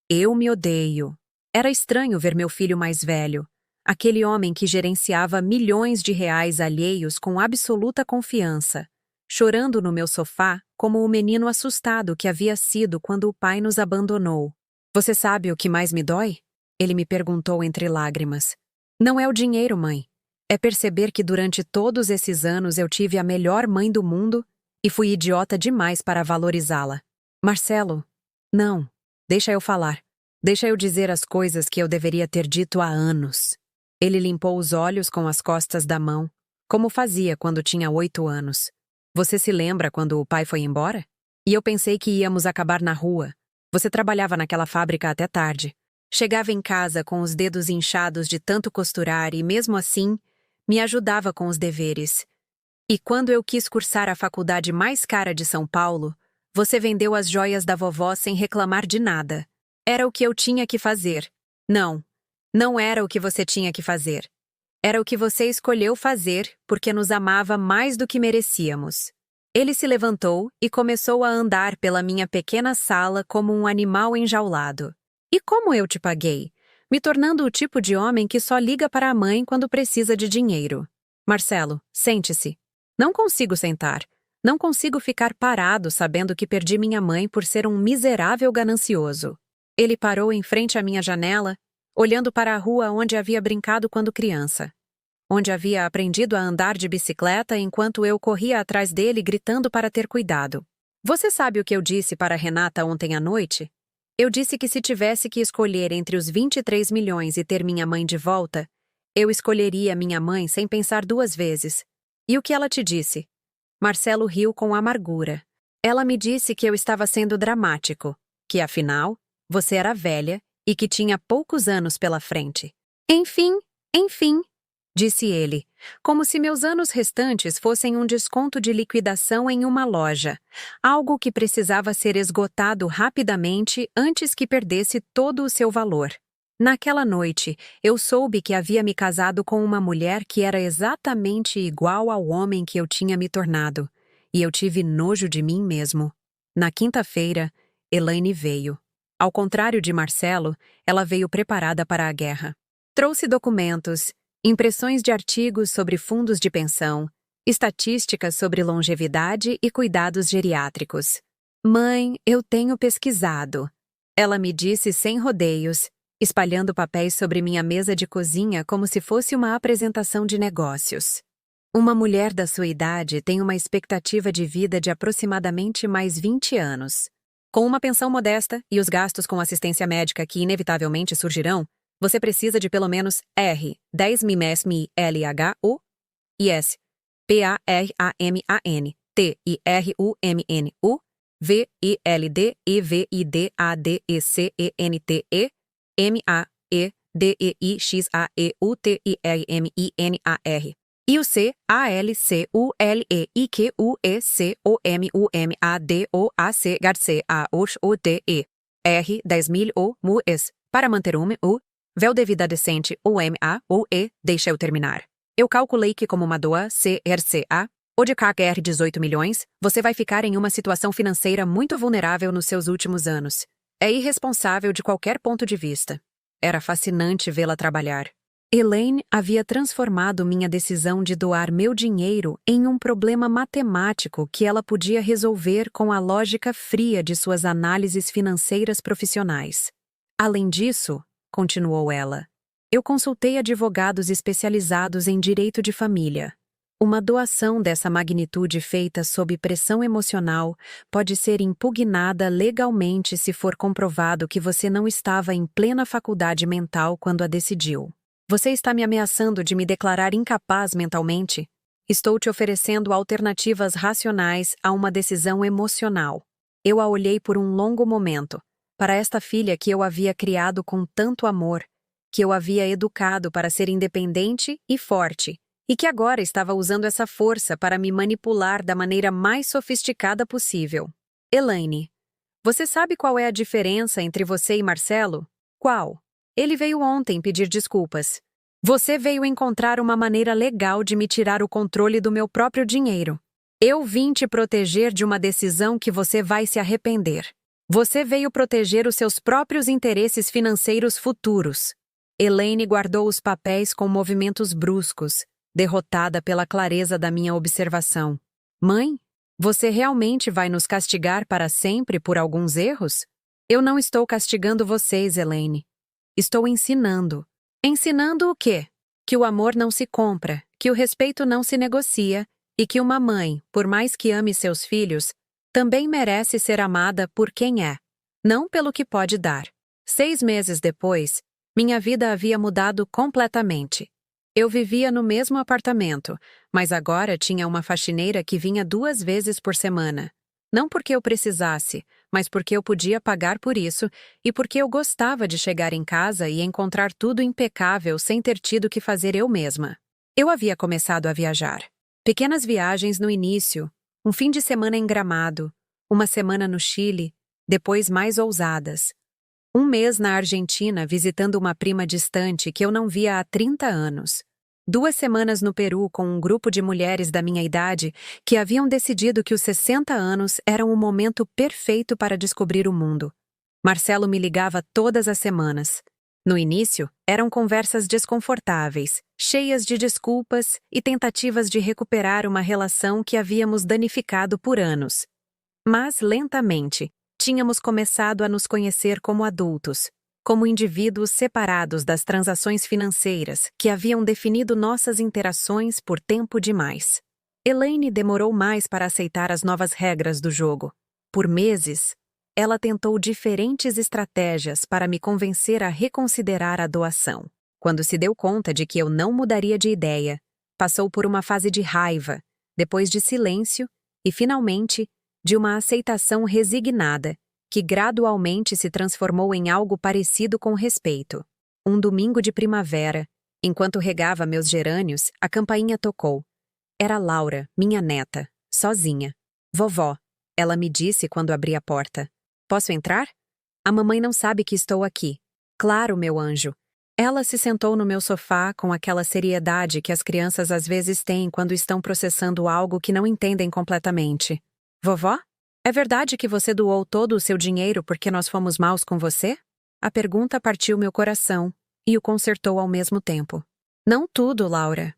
Eu me odeio. Era estranho ver meu filho mais velho, aquele homem que gerenciava milhões de reais alheios com absoluta confiança, chorando no meu sofá como o menino assustado que havia sido quando o pai nos abandonou. Você sabe o que mais me dói? Ele me perguntou entre lágrimas. Não é o dinheiro, mãe. É perceber que durante todos esses anos eu tive a melhor mãe do mundo e fui idiota demais para valorizá-la. Marcelo, não. Deixa eu falar. Deixa eu dizer as coisas que eu deveria ter dito há anos. Ele limpou os olhos com as costas da mão, como fazia quando tinha 8 anos. Você se lembra quando o pai foi embora? E eu pensei que íamos acabar na rua. Você trabalhava naquela fábrica até tarde. Chegava em casa com os dedos inchados de tanto costurar e, mesmo assim, me ajudava com os deveres. E quando eu quis cursar a faculdade mais cara de São Paulo, você vendeu as joias da vovó sem reclamar de nada. Era o que eu tinha que fazer. Não, não era o que você tinha que fazer. Era o que você escolheu fazer porque nos amava mais do que merecíamos. Ele se levantou e começou a andar pela minha pequena sala como um animal enjaulado. E como eu te paguei? Me tornando o tipo de homem que só liga para a mãe quando precisa de dinheiro. Marcelo, sente-se. Não consigo sentar. Não consigo ficar parado sabendo que perdi minha mãe por ser um miserável ganancioso. Ele parou em frente à minha janela, olhando para a rua onde havia brincado quando criança. Onde havia aprendido a andar de bicicleta enquanto eu corria atrás dele gritando para ter cuidado. Você sabe o que eu disse para Renata ontem à noite? Eu disse que se tivesse que escolher entre os 23 milhões e ter minha mãe de volta, eu escolheria minha mãe sem pensar 2 vezes. E o que ela te disse? Marcelo riu com amargura. Ela me disse que eu estava sendo dramático, que afinal, você era velha e que tinha poucos anos pela frente. Enfim, disse ele, como se meus anos restantes fossem um desconto de liquidação em uma loja, algo que precisava ser esgotado rapidamente antes que perdesse todo o seu valor. Naquela noite, eu soube que havia me casado com uma mulher que era exatamente igual ao homem que eu tinha me tornado, e eu tive nojo de mim mesmo. Na quinta-feira, Elaine veio. Ao contrário de Marcelo, ela veio preparada para a guerra. Trouxe documentos, impressões de artigos sobre fundos de pensão, estatísticas sobre longevidade e cuidados geriátricos. Mãe, eu tenho pesquisado. Ela me disse sem rodeios, espalhando papéis sobre minha mesa de cozinha como se fosse uma apresentação de negócios. Uma mulher da sua idade tem uma expectativa de vida de aproximadamente mais 20 anos. Com uma pensão modesta e os gastos com assistência médica que inevitavelmente surgirão, você precisa de pelo menos R, 10 MSMI LHU, IS, PARAMAN, TIRUMNU, VILD, EVIDADECENTE, MAEDEIXAEUTIRMINAR. IUC, ALCULEIQUECOMUMADOAC GARCE AUSOTE. R 10.000 ou MUES, para manter o véu de vida decente ou MA ou E, deixa eu terminar. Eu calculei que como uma doa CRCA, ou de KR 18 milhões, você vai ficar em uma situação financeira muito vulnerável nos seus últimos anos. É irresponsável de qualquer ponto de vista. Era fascinante vê-la trabalhar. Elaine havia transformado minha decisão de doar meu dinheiro em um problema matemático que ela podia resolver com a lógica fria de suas análises financeiras profissionais. Além disso, continuou ela, eu consultei advogados especializados em direito de família. Uma doação dessa magnitude feita sob pressão emocional pode ser impugnada legalmente se for comprovado que você não estava em plena faculdade mental quando a decidiu. Você está me ameaçando de me declarar incapaz mentalmente? Estou te oferecendo alternativas racionais a uma decisão emocional. Eu a olhei por um longo momento, para esta filha que eu havia criado com tanto amor, que eu havia educado para ser independente e forte, e que agora estava usando essa força para me manipular da maneira mais sofisticada possível. Elaine, você sabe qual é a diferença entre você e Marcelo? Qual? Ele veio ontem pedir desculpas. Você veio encontrar uma maneira legal de me tirar o controle do meu próprio dinheiro. Eu vim te proteger de uma decisão que você vai se arrepender. Você veio proteger os seus próprios interesses financeiros futuros. Elaine guardou os papéis com movimentos bruscos, derrotada pela clareza da minha observação. Mãe, você realmente vai nos castigar para sempre por alguns erros? Eu não estou castigando vocês, Elaine. Estou ensinando. Ensinando o quê? Que o amor não se compra, que o respeito não se negocia e que uma mãe, por mais que ame seus filhos, também merece ser amada por quem é, não pelo que pode dar. 6 meses depois, minha vida havia mudado completamente. Eu vivia no mesmo apartamento, mas agora tinha uma faxineira que vinha 2 vezes por semana. Não porque eu precisasse, mas porque eu podia pagar por isso e porque eu gostava de chegar em casa e encontrar tudo impecável sem ter tido que fazer eu mesma. Eu havia começado a viajar. Pequenas viagens no início, um fim de semana em Gramado, uma semana no Chile, depois mais ousadas. 1 mês na Argentina visitando uma prima distante que eu não via há 30 anos. 2 semanas no Peru com um grupo de mulheres da minha idade que haviam decidido que os 60 anos eram o momento perfeito para descobrir o mundo. Marcelo me ligava todas as semanas. No início, eram conversas desconfortáveis, cheias de desculpas e tentativas de recuperar uma relação que havíamos danificado por anos. Mas, lentamente, tínhamos começado a nos conhecer como adultos, como indivíduos separados das transações financeiras que haviam definido nossas interações por tempo demais. Elaine demorou mais para aceitar as novas regras do jogo. Por meses, ela tentou diferentes estratégias para me convencer a reconsiderar a doação. Quando se deu conta de que eu não mudaria de ideia, passou por uma fase de raiva, depois de silêncio e, finalmente, de uma aceitação resignada, que gradualmente se transformou em algo parecido com respeito. Um domingo de primavera, enquanto regava meus gerânios, a campainha tocou. Era Laura, minha neta, sozinha. Vovó, ela me disse quando abri a porta. Posso entrar? A mamãe não sabe que estou aqui. Claro, meu anjo. Ela se sentou no meu sofá com aquela seriedade que as crianças às vezes têm quando estão processando algo que não entendem completamente. Vovó? É verdade que você doou todo o seu dinheiro porque nós fomos maus com você? A pergunta partiu meu coração e o consertou ao mesmo tempo. Não tudo, Laura.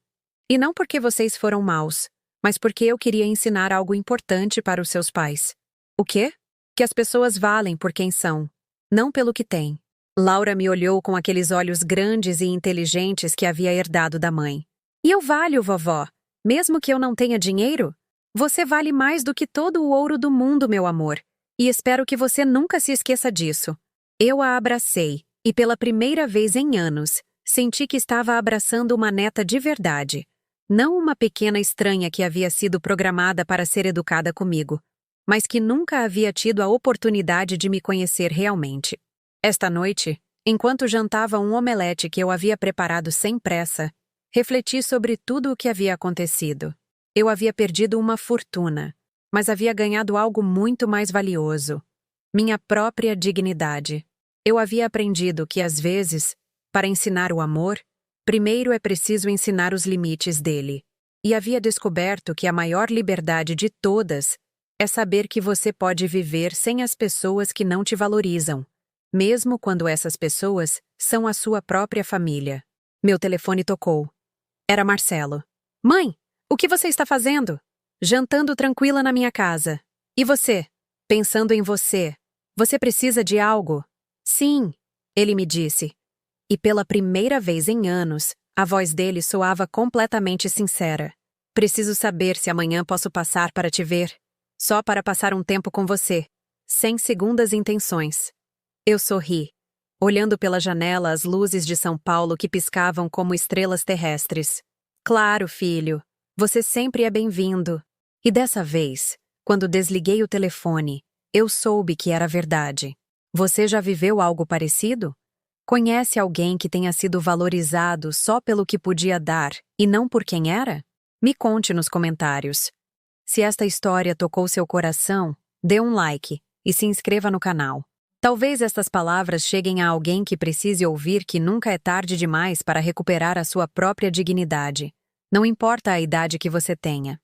E não porque vocês foram maus, mas porque eu queria ensinar algo importante para os seus pais. O quê? Que as pessoas valem por quem são, não pelo que têm. Laura me olhou com aqueles olhos grandes e inteligentes que havia herdado da mãe. E eu valho, vovó, mesmo que eu não tenha dinheiro? Você vale mais do que todo o ouro do mundo, meu amor, e espero que você nunca se esqueça disso. Eu a abracei, e pela primeira vez em anos, senti que estava abraçando uma neta de verdade, não uma pequena estranha que havia sido programada para ser educada comigo, mas que nunca havia tido a oportunidade de me conhecer realmente. Esta noite, enquanto jantava um omelete que eu havia preparado sem pressa, refleti sobre tudo o que havia acontecido. Eu havia perdido uma fortuna, mas havia ganhado algo muito mais valioso. Minha própria dignidade. Eu havia aprendido que, às vezes, para ensinar o amor, primeiro é preciso ensinar os limites dele. E havia descoberto que a maior liberdade de todas é saber que você pode viver sem as pessoas que não te valorizam, mesmo quando essas pessoas são a sua própria família. Meu telefone tocou. Era Marcelo. Mãe, o que você está fazendo? Jantando tranquila na minha casa. E você? Pensando em você. Você precisa de algo? Sim, ele me disse. E pela primeira vez em anos, a voz dele soava completamente sincera. Preciso saber se amanhã posso passar para te ver. Só para passar um tempo com você. Sem segundas intenções. Eu sorri, olhando pela janela as luzes de São Paulo que piscavam como estrelas terrestres. Claro, filho. Você sempre é bem-vindo. E dessa vez, quando desliguei o telefone, eu soube que era verdade. Você já viveu algo parecido? Conhece alguém que tenha sido valorizado só pelo que podia dar e não por quem era? Me conte nos comentários. Se esta história tocou seu coração, dê um like e se inscreva no canal. Talvez estas palavras cheguem a alguém que precise ouvir que nunca é tarde demais para recuperar a sua própria dignidade. Não importa a idade que você tenha.